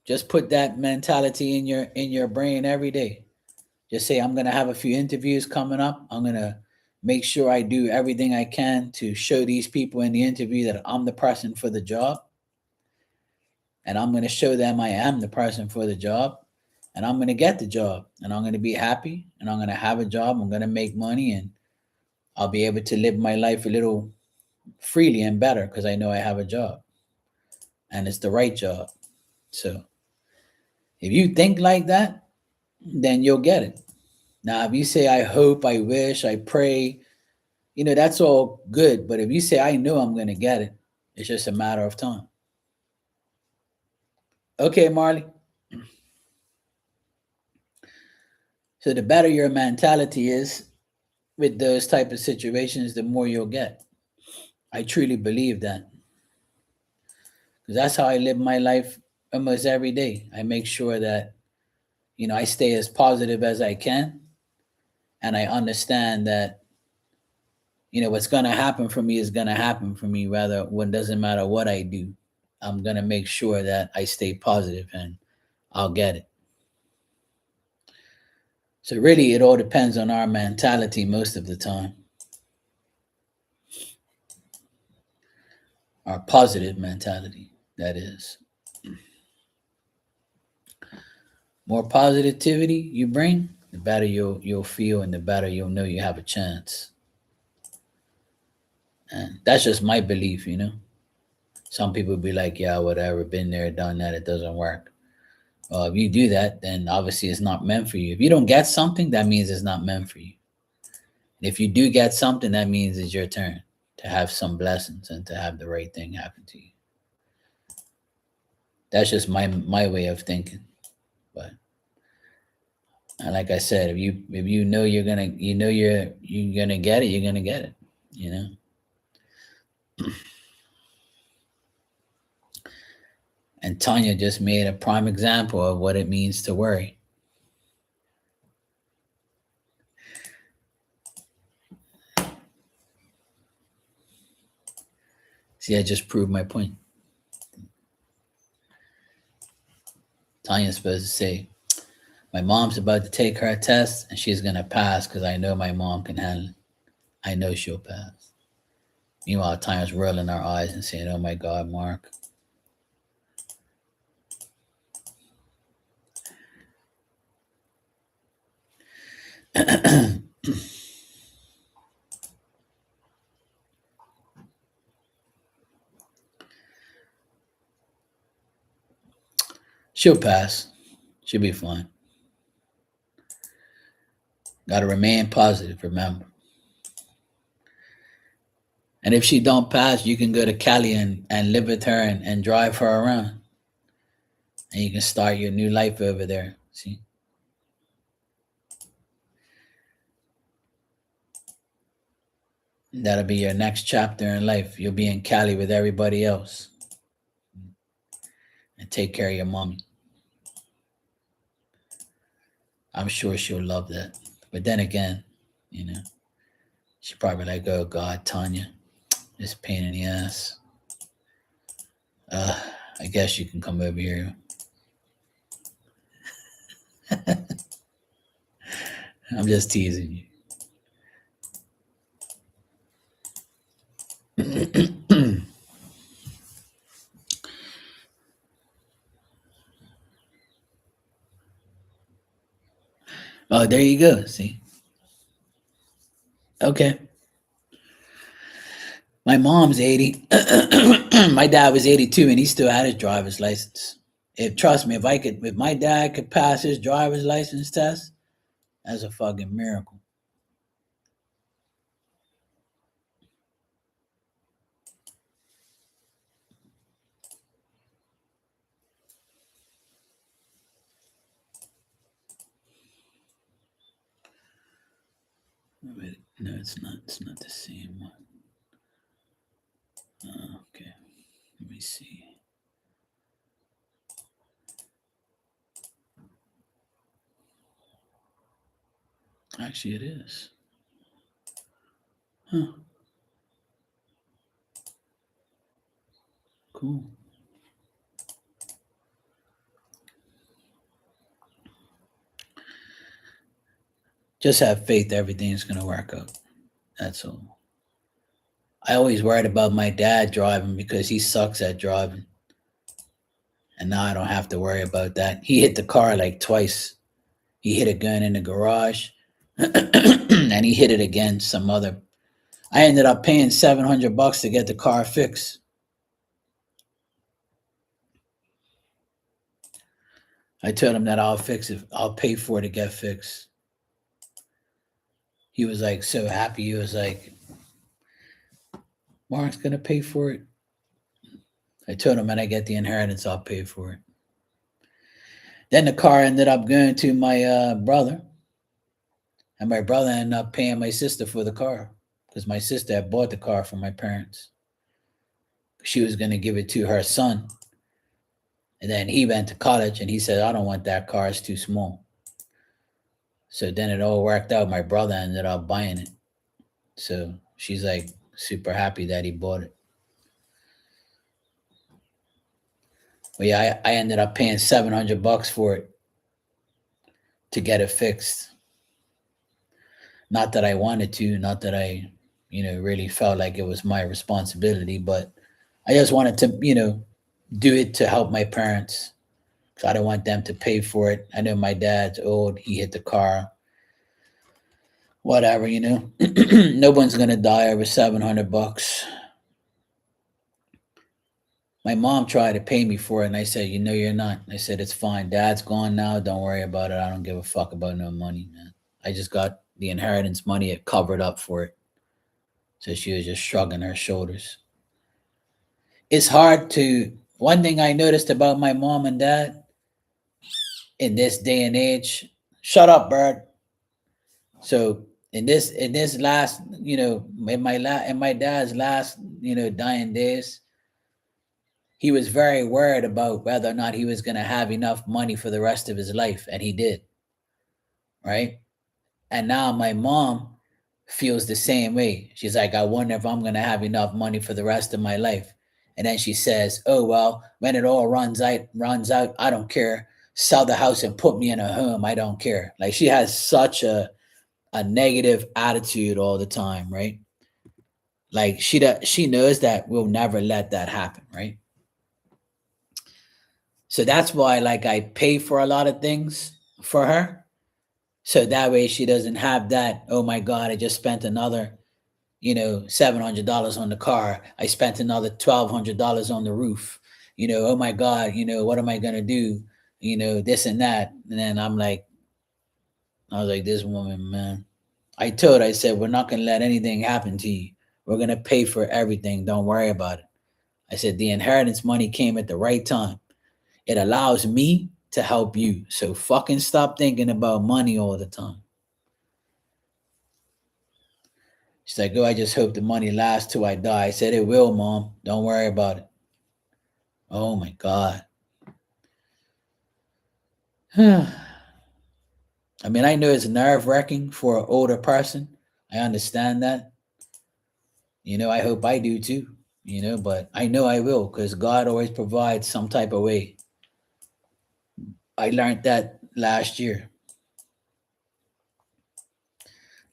Just put that mentality in your brain every day. Just say, I'm going to have a few interviews coming up. I'm going to make sure I do everything I can to show these people in the interview that I'm the person for the job. And I'm going to show them I am the person for the job. And I'm going to get the job. And I'm going to be happy. And I'm going to have a job. I'm going to make money. And I'll be able to live my life a little freely and better because I know I have a job. And it's the right job. So if you think like that, then you'll get it. Now, if you say, I hope, I wish, I pray, that's all good. But if you say, I know I'm going to get it, it's just a matter of time. Okay, Marley. So the better your mentality is with those type of situations, the more you'll get. I truly believe that. Because that's how I live my life almost every day. I make sure that, I stay as positive as I can. And I understand that, what's going to happen for me is going to happen for me. Rather, when it doesn't matter what I do, I'm going to make sure that I stay positive and I'll get it. So really, it all depends on our mentality most of the time. Our positive mentality, that is. More positivity you bring, the better you'll feel and the better you'll know you have a chance. And that's just my belief, Some people be like, yeah, whatever, been there, done that, it doesn't work. Well, if you do that, then obviously it's not meant for you. If you don't get something, that means it's not meant for you. And if you do get something, that means it's your turn to have some blessings and to have the right thing happen to you. That's just my way of thinking. But And like I said, if you know you're gonna get it, you're gonna get it. You know. And Tanya just made a prime example of what it means to worry. See, I just proved my point. Tanya's supposed to say, my mom's about to take her test and she's gonna pass because I know my mom can handle it. I know she'll pass. Meanwhile, Tanya's rolling her eyes and saying, oh my God, Mark. She'll pass. She'll be fine. Got to remain positive, remember. And if she don't pass, you can go to Cali and live with her and drive her around. And you can start your new life over there. See? That'll be your next chapter in life. You'll be in Cali with everybody else. And take care of your mommy. I'm sure she'll love that. But then again, you know, she probably like, oh God, Tanya, this pain in the ass. I guess you can come over here. I'm just teasing you. Oh, there you go. See? Okay. My mom's 80. My dad was 82 and he still had his driver's license. Trust me, if my dad could pass his driver's license test, that's a fucking miracle. Wait, no, it's not. It's not the same one. Okay. Let me see. Actually, it is. Huh. Cool. Just have faith everything's going to work out. That's all. I always worried about my dad driving because he sucks at driving. And now I don't have to worry about that. He hit the car like twice. He hit a gun in the garage and he hit it again some other. I ended up paying $700 to get the car fixed. I told him that I'll fix it. I'll pay for it to get fixed. He was like so happy. He was like, Mark's gonna pay for it. I told him when I get the inheritance, I'll pay for it. Then the car ended up going to my brother, and my brother ended up paying my sister for the car because my sister had bought the car from my parents. She was gonna give it to her son, and then he went to college, and he said, "I don't want that car; it's too small." So then it all worked out. My brother ended up buying it. So she's like super happy that he bought it. But yeah, I ended up paying $700 for it to get it fixed. Not that I wanted to, not that I, really felt like it was my responsibility, but I just wanted to, do it to help my parents. So I don't want them to pay for it. I know my dad's old. He hit the car. Whatever, no one's gonna die over $700. My mom tried to pay me for it, and I said, you're not. I said, it's fine. Dad's gone now. Don't worry about it. I don't give a fuck about no money, man. I just got the inheritance money. It covered up for it. So she was just shrugging her shoulders. It's hard to. One thing I noticed about my mom and dad in this day and age, Shut up, bird. So in this last, in my dad's last, dying days, he was very worried about whether or not he was going to have enough money for the rest of his life, and he did, right? And now my mom feels the same way. She's like, I wonder if I'm going to have enough money for the rest of my life. And then she says, oh, well, when it all runs out, I don't care. Sell the house and put me in a home. I don't care. Like, she has such a negative attitude all the time, right? Like, she knows that we'll never let that happen, right? So that's why, like, I pay for a lot of things for her. So that way she doesn't have that, oh my God, I just spent another, $700 on the car. I spent another $1,200 on the roof. Oh my God, what am I gonna do? This and that. And then I was like, this woman, man. I said, we're not gonna let anything happen to you. We're gonna pay for everything. Don't worry about it. I said, the inheritance money came at the right time. It allows me to help you. So fucking stop thinking about money all the time. She's like, oh, I just hope the money lasts till I die. I said, it will, Mom. Don't worry about it. Oh my God. I mean, I know it's nerve wracking for an older person. I understand that. I hope I do too, but I know I will because God always provides some type of way. I learned that last year.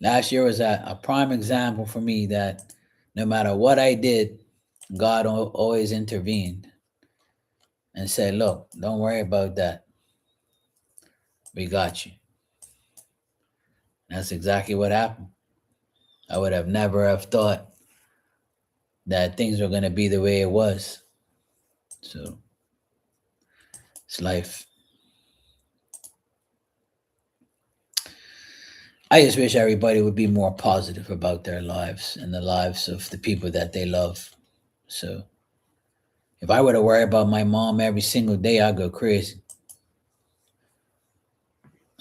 Last year was a prime example for me that no matter what I did, God always intervened and said, look, don't worry about that. We got you. That's exactly what happened. I would have never have thought that things were going to be the way it was. So it's life. I just wish everybody would be more positive about their lives and the lives of the people that they love. So if I were to worry about my mom every single day, I'd go crazy.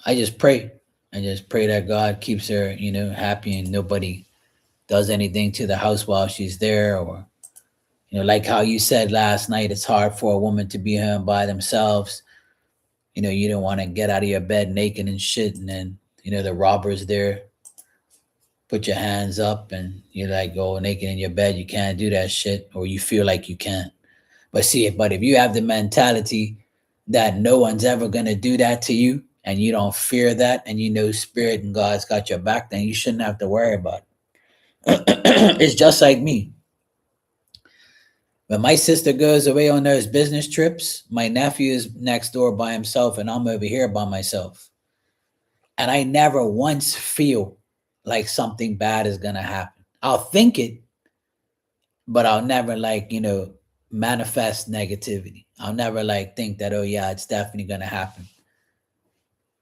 I just pray. I just pray that God keeps her, happy and nobody does anything to the house while she's there. Or, like how you said last night, it's hard for a woman to be home by themselves. You don't want to get out of your bed naked and shit. And then, the robber's there. Put your hands up and you're like, go naked in your bed. You can't do that shit. Or you feel like you can't. But if you have the mentality that no one's ever going to do that to you, and you don't fear that, and Spirit and God's got your back, then you shouldn't have to worry about it. It's just like me. When my sister goes away on those business trips, my nephew is next door by himself, and I'm over here by myself. And I never once feel like something bad is going to happen. I'll think it, but I'll never manifest negativity. I'll never think that, oh yeah, it's definitely going to happen.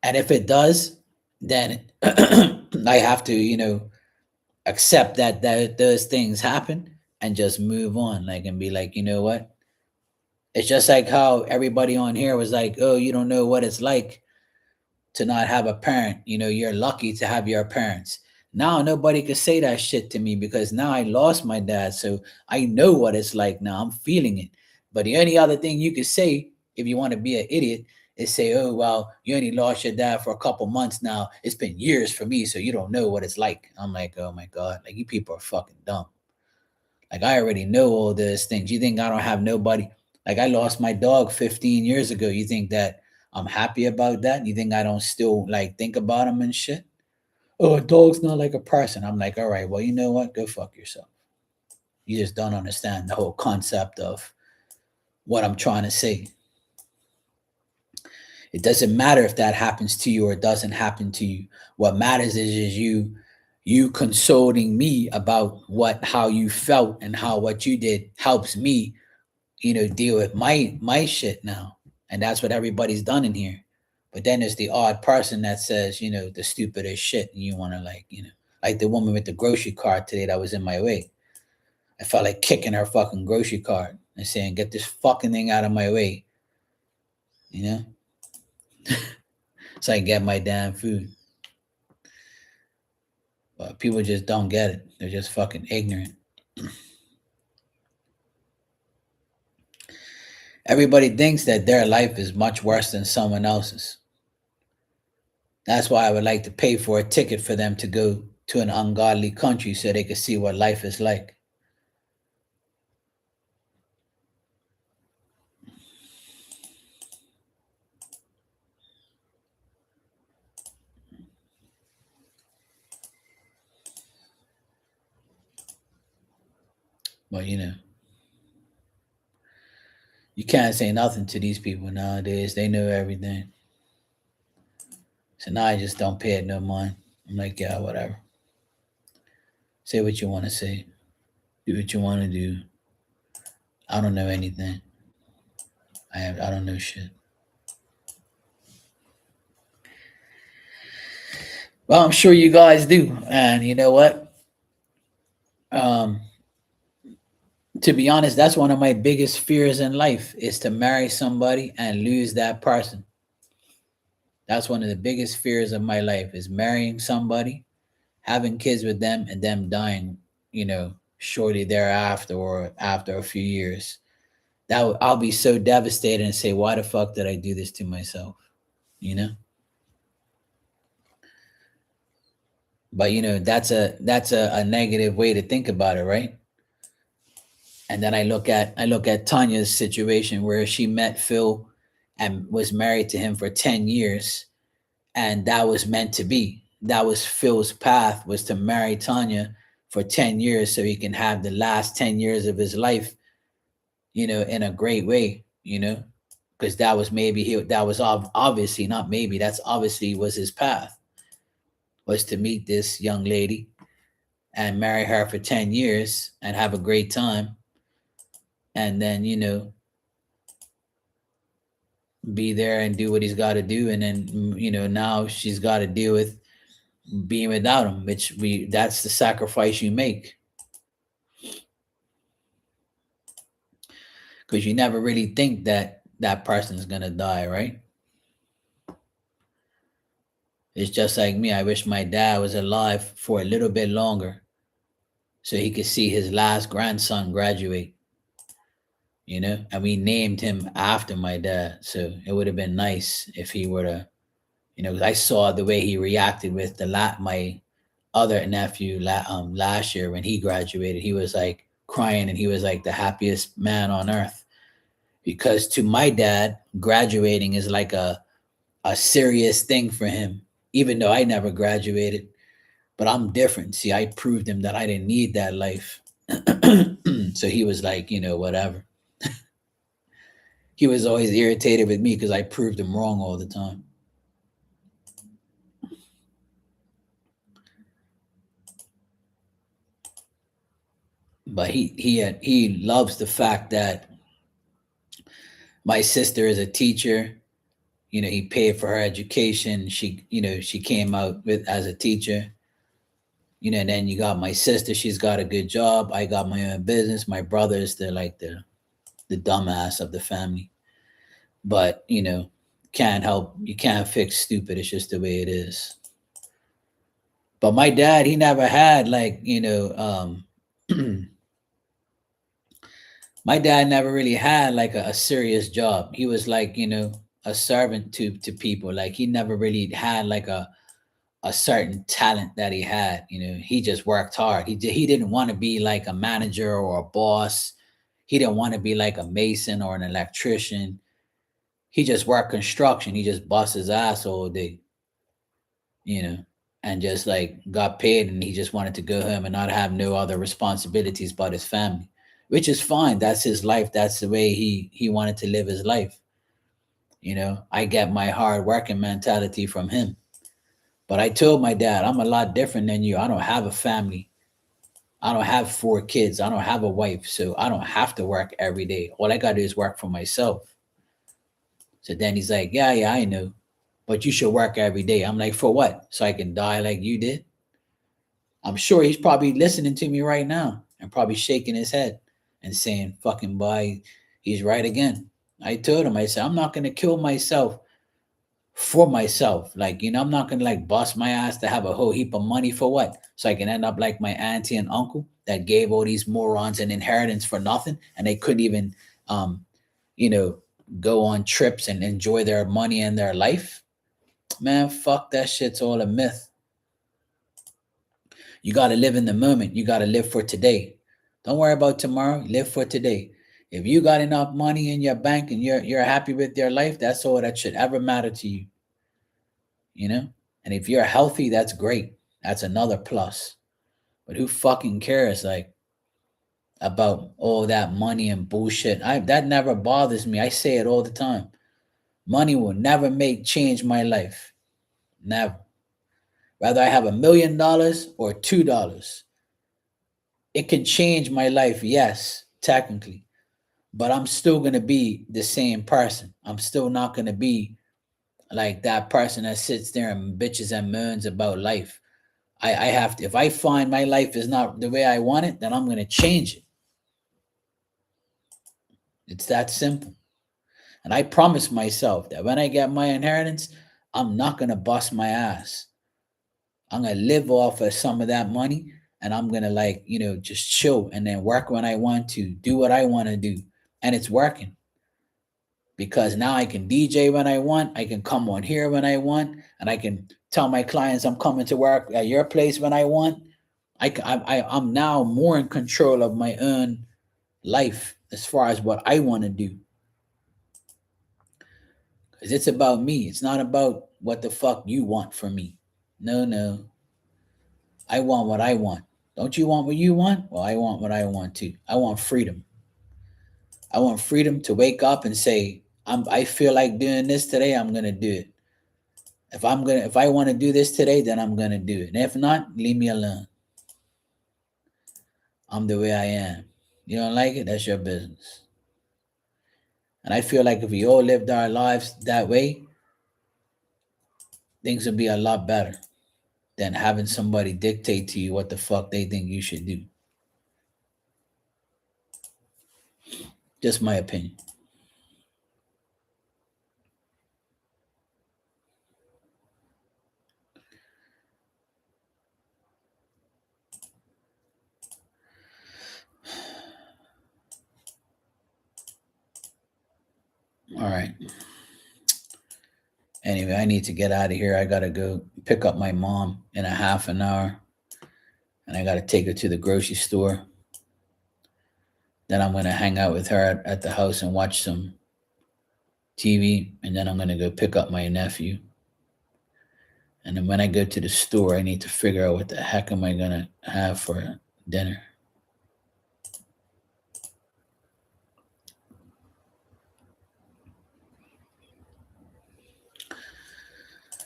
And if it does, then I have to, accept that those things happen and just move on, and be like, you know what? It's just like how everybody on here was like, oh, you don't know what it's like to not have a parent. You're lucky to have your parents. Now nobody can say that shit to me because now I lost my dad. So I know what it's like now. I'm feeling it. But the only other thing you could say if you want to be an idiot is say, oh, well, you only lost your dad for a couple months now. It's been years for me, so you don't know what it's like. I'm like, oh my God, you people are fucking dumb. I already know all those things. You think I don't have nobody? I lost my dog 15 years ago. You think that I'm happy about that? You think I don't still think about him and shit? Oh, a dog's not like a person. I'm like, all right, well, you know what? Go fuck yourself. You just don't understand the whole concept of what I'm trying to say. It doesn't matter if that happens to you or it doesn't happen to you. What matters is you consoling me about how you felt and how what you did helps me, deal with my shit now. And that's what everybody's done in here. But then there's the odd person that says, the stupidest shit, and you want to like the woman with the grocery cart today that was in my way. I felt like kicking her fucking grocery cart and saying, get this fucking thing out of my way. so I can get my damn food. But people just don't get it. They're just fucking ignorant. Everybody thinks that their life is much worse than someone else's. That's why I would like to pay for a ticket for them to go to an ungodly country so they can see what life is like. But you can't say nothing to these people nowadays. They know everything. So now I just don't pay it no mind. I'm like, yeah, whatever. Say what you want to say. Do what you want to do. I don't know anything. I don't know shit. Well, I'm sure you guys do. And you know what? Um, to be honest, that's one of my biggest fears in life is to marry somebody and lose that person. That's one of the biggest fears of my life is marrying somebody, having kids with them, and them dying, shortly thereafter or after a few years. I'll be so devastated and say, why the fuck did I do this to myself? You know? But that's a negative way to think about it, right? And then I look at Tanya's situation where she met Phil and was married to him for 10 years, and that was meant to be. That was Phil's path, was to marry Tanya for 10 years so he can have the last 10 years of his life, in a great way, because that was obviously, not maybe, that's obviously was his path, was to meet this young lady and marry her for 10 years and have a great time, and then be there and do what he's got to do, and then now she's got to deal with being without him, which we that's the sacrifice you make, because you never really think that that person's gonna die, right? It's just like me. I wish my dad was alive for a little bit longer so he could see his last grandson graduate, and we named him after my dad. So it would have been nice if he were to, 'cause I saw the way he reacted with my other nephew last year when he graduated. He was like crying and he was like the happiest man on earth, because to my dad, graduating is like a serious thing for him, even though I never graduated. But I'm different. See, I proved him that I didn't need that life. So he was like, whatever. He was always irritated with me because I proved him wrong all the time. But he loves the fact that my sister is a teacher. He paid for her education. She came out with as a teacher. And then you got my sister. She's got a good job. I got my own business. My brother's the dumbass of the family. But can't help. You can't fix stupid. It's just the way it is. But my dad, he never had my dad never really had like a serious job. He was like, a servant to people. Like he never really had like a certain talent that he had. He just worked hard. He didn't want to be like a manager or a boss. He didn't want to be like a mason or an electrician. He just worked construction. He just bust his ass all day, you know, and just like got paid, and he just wanted to go home and not have no other responsibilities but his family, which is fine. That's his life. That's the way he wanted to live his life. I get my hard working mentality from him. But I told my dad, I'm a lot different than you. I don't have a family. I don't have 4 kids. I don't have a wife. So I don't have to work every day. All I got to do is work for myself. So then he's like, yeah, I know. But you should work every day. I'm like, for what? So I can die like you did? I'm sure he's probably listening to me right now and probably shaking his head and saying, fucking boy, he's right again. I told him, I said, I'm not going to kill myself for myself. Like, I'm not gonna like bust my ass to have a whole heap of money for what? So I can end up like my auntie and uncle that gave all these morons an inheritance for nothing, and they couldn't even, um, you know, go on trips and enjoy their money and their life. Man, fuck that shit's all a myth. You got to live in the moment. You got to live for today. Don't worry about tomorrow. Live for today. If you got enough money in your bank and you're happy with your life, that's all that should ever matter to you. You know? And if you're healthy, that's great. That's another plus. But who fucking cares like about all that money and bullshit? That never bothers me. I say it all the time. Money will never make change my life. Never. Whether I have $1 million or $2, it can change my life, yes, technically, but I'm still going to be the same person. I'm still not going to be like that person that sits there and bitches and moans about life. I have to, if I find my life is not the way I want it, then I'm going to change it. It's that simple. And I promise myself that when I get my inheritance, I'm not going to bust my ass. I'm going to live off of some of that money, and I'm going to like, just chill and then work when I want to, do what I want to do. And it's working because now I can DJ when I want. I can come on here when I want, and I can tell my clients I'm coming to work at your place when I want. I'm now more in control of my own life as far as what I want to do. Because it's about me. It's not about what the fuck you want from me. No, no. I want what I want. Don't you want what you want? Well, I want what I want too. I want freedom. I want freedom to wake up and say, I feel like doing this today, I'm gonna do it. If I want to do this today, then I'm gonna do it. And if not, leave me alone. I'm the way I am. You don't like it? That's your business. And I feel like if we all lived our lives that way, things would be a lot better than having somebody dictate to you what the fuck they think you should do. Just my opinion. All right. Anyway, I need to get out of here. I gotta go pick up my mom in a half an hour, and I gotta take her to the grocery store. Then I'm gonna hang out with her at the house and watch some TV, and then I'm gonna go pick up my nephew. And then when I go to the store, I need to figure out what the heck am I gonna have for dinner.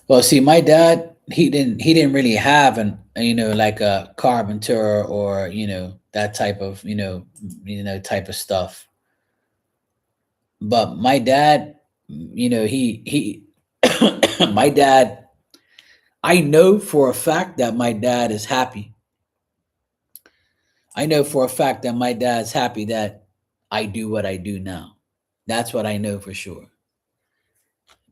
Well, see, my dad, he didn't really have an like a carpenter or that type of type of stuff. But my dad, he my dad, I know for a fact that my dad is happy. I know for a fact that my dad's happy that I do what I do now. That's what I know for sure.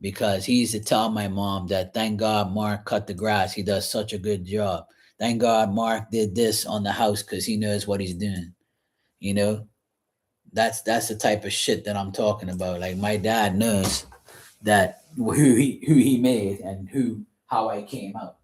Because he used to tell my mom that thank God Mark cut the grass. He does such a good job. Thank God Mark did this on the house because he knows what he's doing. You know, that's the type of shit that I'm talking about. Like my dad knows that who he made and how I came out.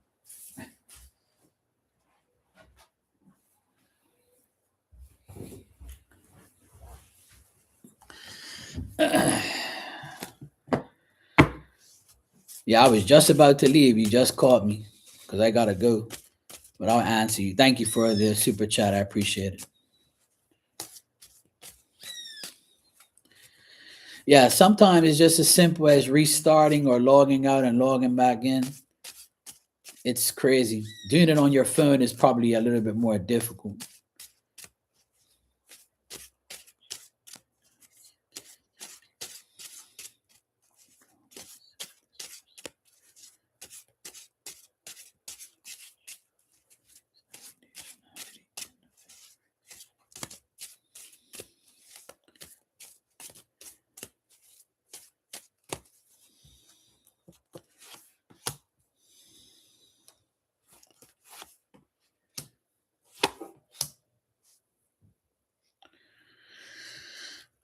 Yeah, I was just about to leave. You just caught me because I gotta go. But I'll answer you. Thank you for the super chat. I appreciate it. Yeah, sometimes it's just as simple as restarting or logging out and logging back in. It's crazy. Doing it on your phone is probably a little bit more difficult.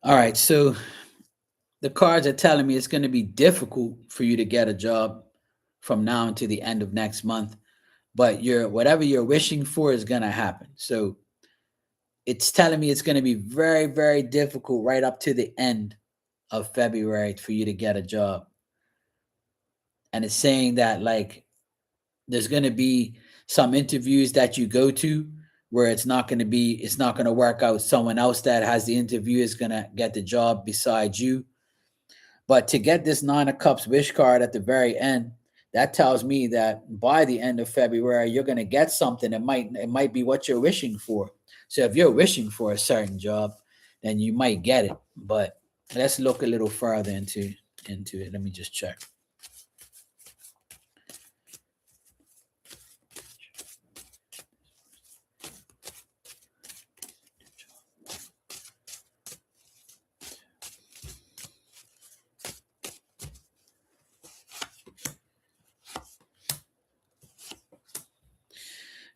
All right, so the cards are telling me it's going to be difficult for you to get a job from now until the end of next month, but your whatever you're wishing for is going to happen. So it's telling me it's going to be very, very difficult right up to the end of February for you to get a job. And it's saying that like there's going to be some interviews that you go to where it's not going to work out. Someone else that has the interview is going to get the job beside you. But to get this Nine of Cups wish card at the very end, that tells me that by the end of February, you're going to get something. It might be what you're wishing for. So if you're wishing for a certain job, then you might get it. But let's look a little further into it. Let me just check.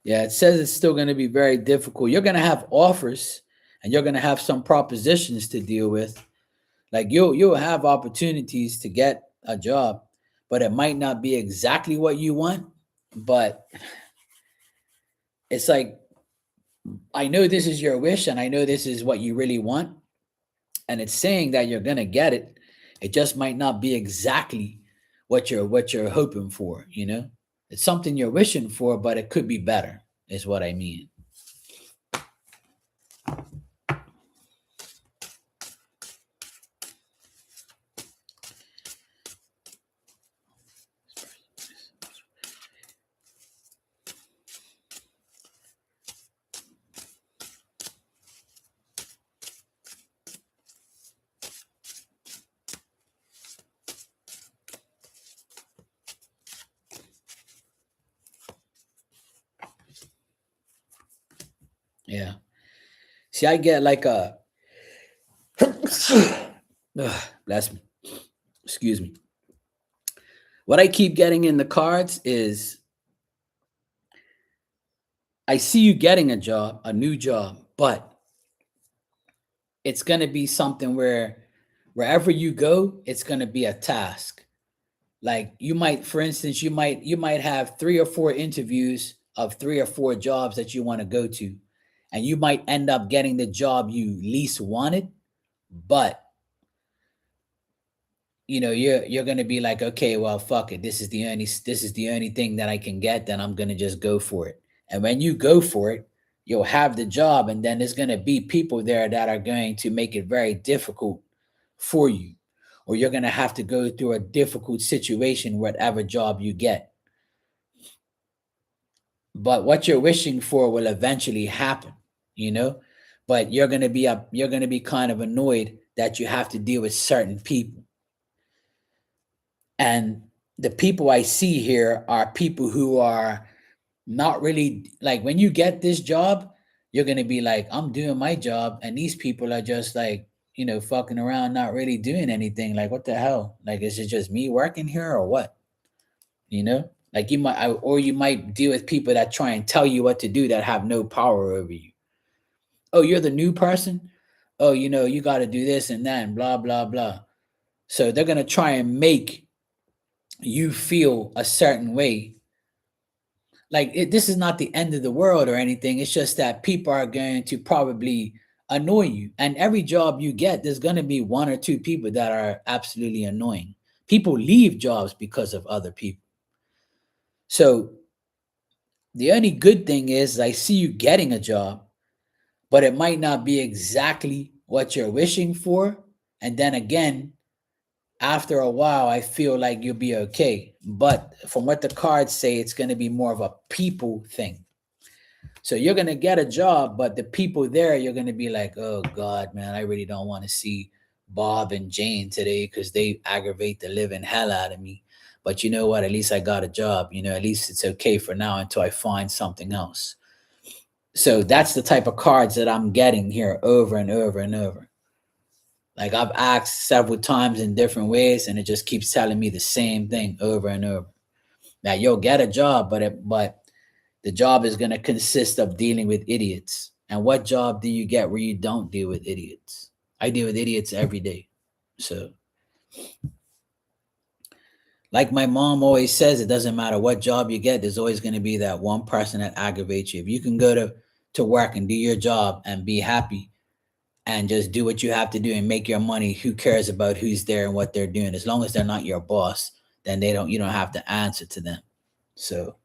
Yeah, it says it's still going to be very difficult. You're going to have offers and you're going to have some propositions to deal with. Like you'll have opportunities to get a job, but it might not be exactly what you want. But it's like I know this is your wish and I know this is what you really want. And it's saying that you're gonna get it. It just might not be exactly what you're hoping for, you know? It's something you're wishing for, but it could be better, is what I mean. Yeah. See, I get like a bless me. Excuse me. What I keep getting in the cards is I see you getting a job, a new job, but it's going to be something where wherever you go, it's going to be a task. Like you might, for instance, you might have 3 or 4 interviews of 3 or 4 jobs that you want to go to, and you might end up getting the job you least wanted, but you're going to be like, okay, well, fuck it, this is the only thing that I can get, then I'm going to just go for it. And when you go for it, you'll have the job, and then there's going to be people there that are going to make it very difficult for you, or you're going to have to go through a difficult situation whatever job you get. But what you're wishing for will eventually happen, you know but you're going to be kind of annoyed that you have to deal with certain people. And the people I see here are people who are not really like, when you get this job, you're going to be like, I'm doing my job, and these people are just like, fucking around, not really doing anything. Like, what the hell? Like, is it just me working here or what? Like or you might deal with people that try and tell you what to do that have no power over you. Oh, you're the new person. Oh, you got to do this and that and blah blah blah. So they're going to try and make you feel a certain way. Like, this is not the end of the world or anything. It's just that people are going to probably annoy you. And every job you get, there's going to be 1 or 2 people that are absolutely annoying. People leave jobs because of other people. So the only good thing is I see you getting a job, but it might not be exactly what you're wishing for. And then again, after a while, I feel like you'll be okay. But from what the cards say, it's going to be more of a people thing. So you're going to get a job, but the people there, you're going to be like, oh God, man, I really don't want to see Bob and Jane today because they aggravate the living hell out of me. But you know what? At least I got a job. At least it's okay for now until I find something else. So that's the type of cards that I'm getting here over and over and over. Like, I've asked several times in different ways, and it just keeps telling me the same thing over and over. Now you'll get a job, but the job is going to consist of dealing with idiots. And what job do you get where you don't deal with idiots? I deal with idiots every day. So, like my mom always says, it doesn't matter what job you get, there's always going to be that one person that aggravates you. If you can go to work and do your job and be happy and just do what you have to do and make your money, who cares about who's there and what they're doing? As long as they're not your boss, then you don't have to answer to them. So,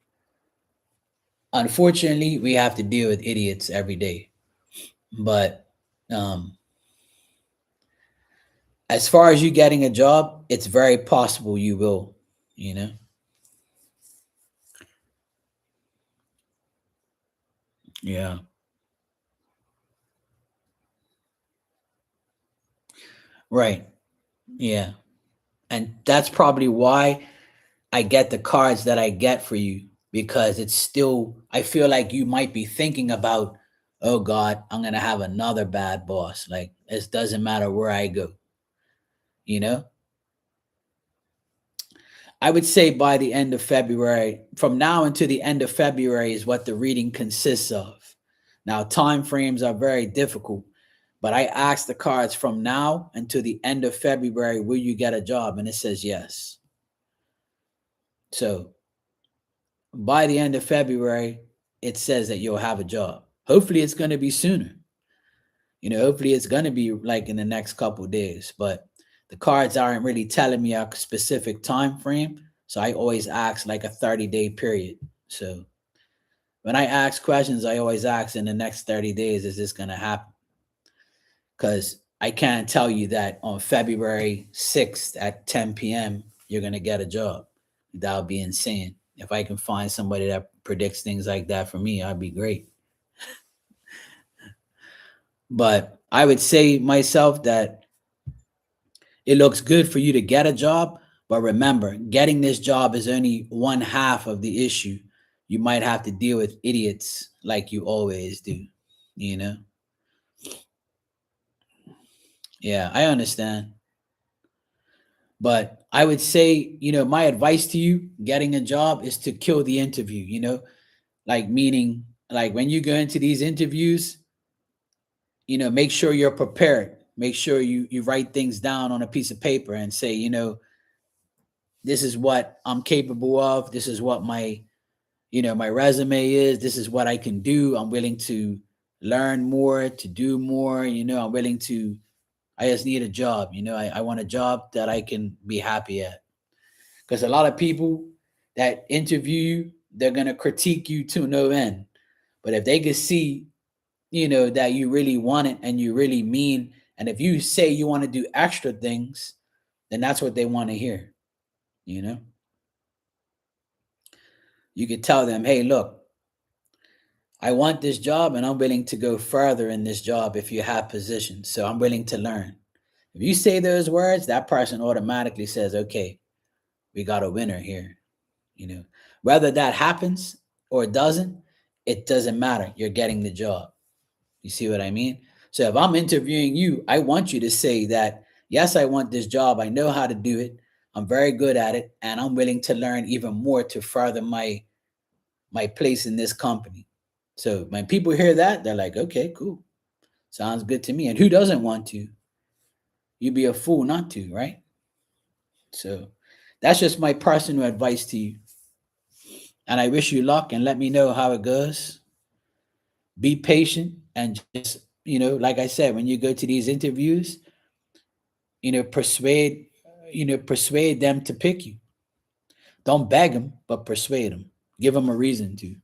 unfortunately, we have to deal with idiots every day. But um, as far as you getting a job, it's very possible you will, you know? Yeah. Right. Yeah. And that's probably why I get the cards that I get for you, because it's still, I feel like you might be thinking about, oh God, I'm going to have another bad boss. Like, it doesn't matter where I go, you know? I would say by the end of February, from now until the end of February is what the reading consists of. Now, time frames are very difficult, but I asked the cards from now until the end of February, will you get a job? And it says yes. So by the end of February, it says that you'll have a job. Hopefully, it's going to be sooner. Hopefully, it's going to be like in the next couple of days. But the cards aren't really telling me a specific time frame, so I always ask like a 30-day period. So when I ask questions, I always ask in the next 30 days, is this going to happen? Because I can't tell you that on February 6th at 10 p.m. you're going to get a job. That would be insane. If I can find somebody that predicts things like that for me, I'd be great. But I would say myself that it looks good for you to get a job. But remember, getting this job is only one half of the issue. You might have to deal with idiots like you always do, you know? Yeah, I understand. But I would say, my advice to you getting a job is to kill the interview, like meaning like when you go into these interviews, make sure you're prepared. Make sure you write things down on a piece of paper and say, this is what I'm capable of. This is what my resume is. This is what I can do. I'm willing to learn more, to do more. I'm willing to, I just need a job. I want a job that I can be happy at. Because a lot of people that interview you, they're going to critique you to no end. But if they could see, that you really want it and you really mean, and if you say you want to do extra things, then that's what they want to hear. You could tell them, hey, look, I want this job and I'm willing to go further in this job if you have positions. So I'm willing to learn. If you say those words, that person automatically says, okay, we got a winner here. Whether that happens or it doesn't matter. You're getting the job. You see what I mean? So if I'm interviewing you, I want you to say that, yes, I want this job. I know how to do it. I'm very good at it. And I'm willing to learn even more to further my place in this company. So when people hear that, they're like, okay, cool. Sounds good to me. And who doesn't want to? You'd be a fool not to, right? So that's just my personal advice to you. And I wish you luck and let me know how it goes. Be patient and just, like I said, when you go to these interviews, persuade them to pick you. Don't beg them, but persuade them. Give them a reason to.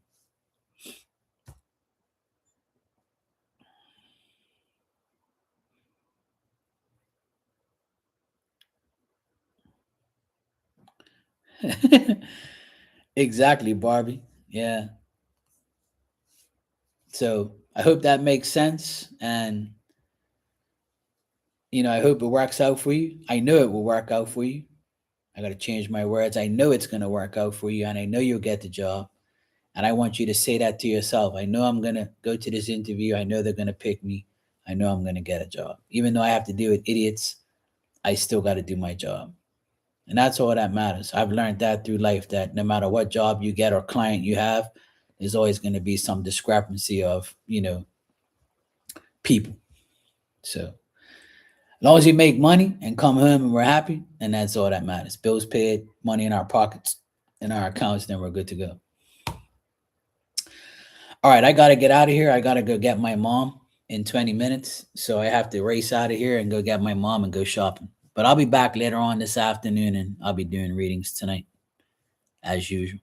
Exactly, Barbie. Yeah. So I hope that makes sense. And, I hope it works out for you. I know it will work out for you. I got to change my words. I know it's going to work out for you. And I know you'll get the job. And I want you to say that to yourself. I know I'm going to go to this interview. I know they're going to pick me. I know I'm going to get a job. Even though I have to deal with idiots, I still got to do my job. And that's all that matters. I've learned that through life, that no matter what job you get or client you have, there's always going to be some discrepancy of, people. So long as we make money and come home and we're happy, and that's all that matters. Bills paid, money in our pockets, in our accounts, then we're good to go. All right, I gotta get out of here. I gotta go get my mom in 20 minutes. So I have to race out of here and go get my mom and go shopping. But I'll be back later on this afternoon and I'll be doing readings tonight, as usual.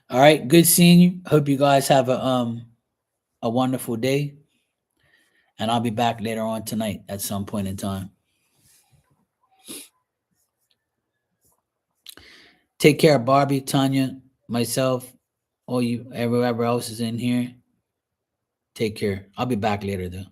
All right, good seeing you. Hope you guys have a wonderful day. And I'll be back later on tonight at some point in time. Take care, Barbie, Tanya, myself, all you, everywhere else is in here. Take care. I'll be back later though.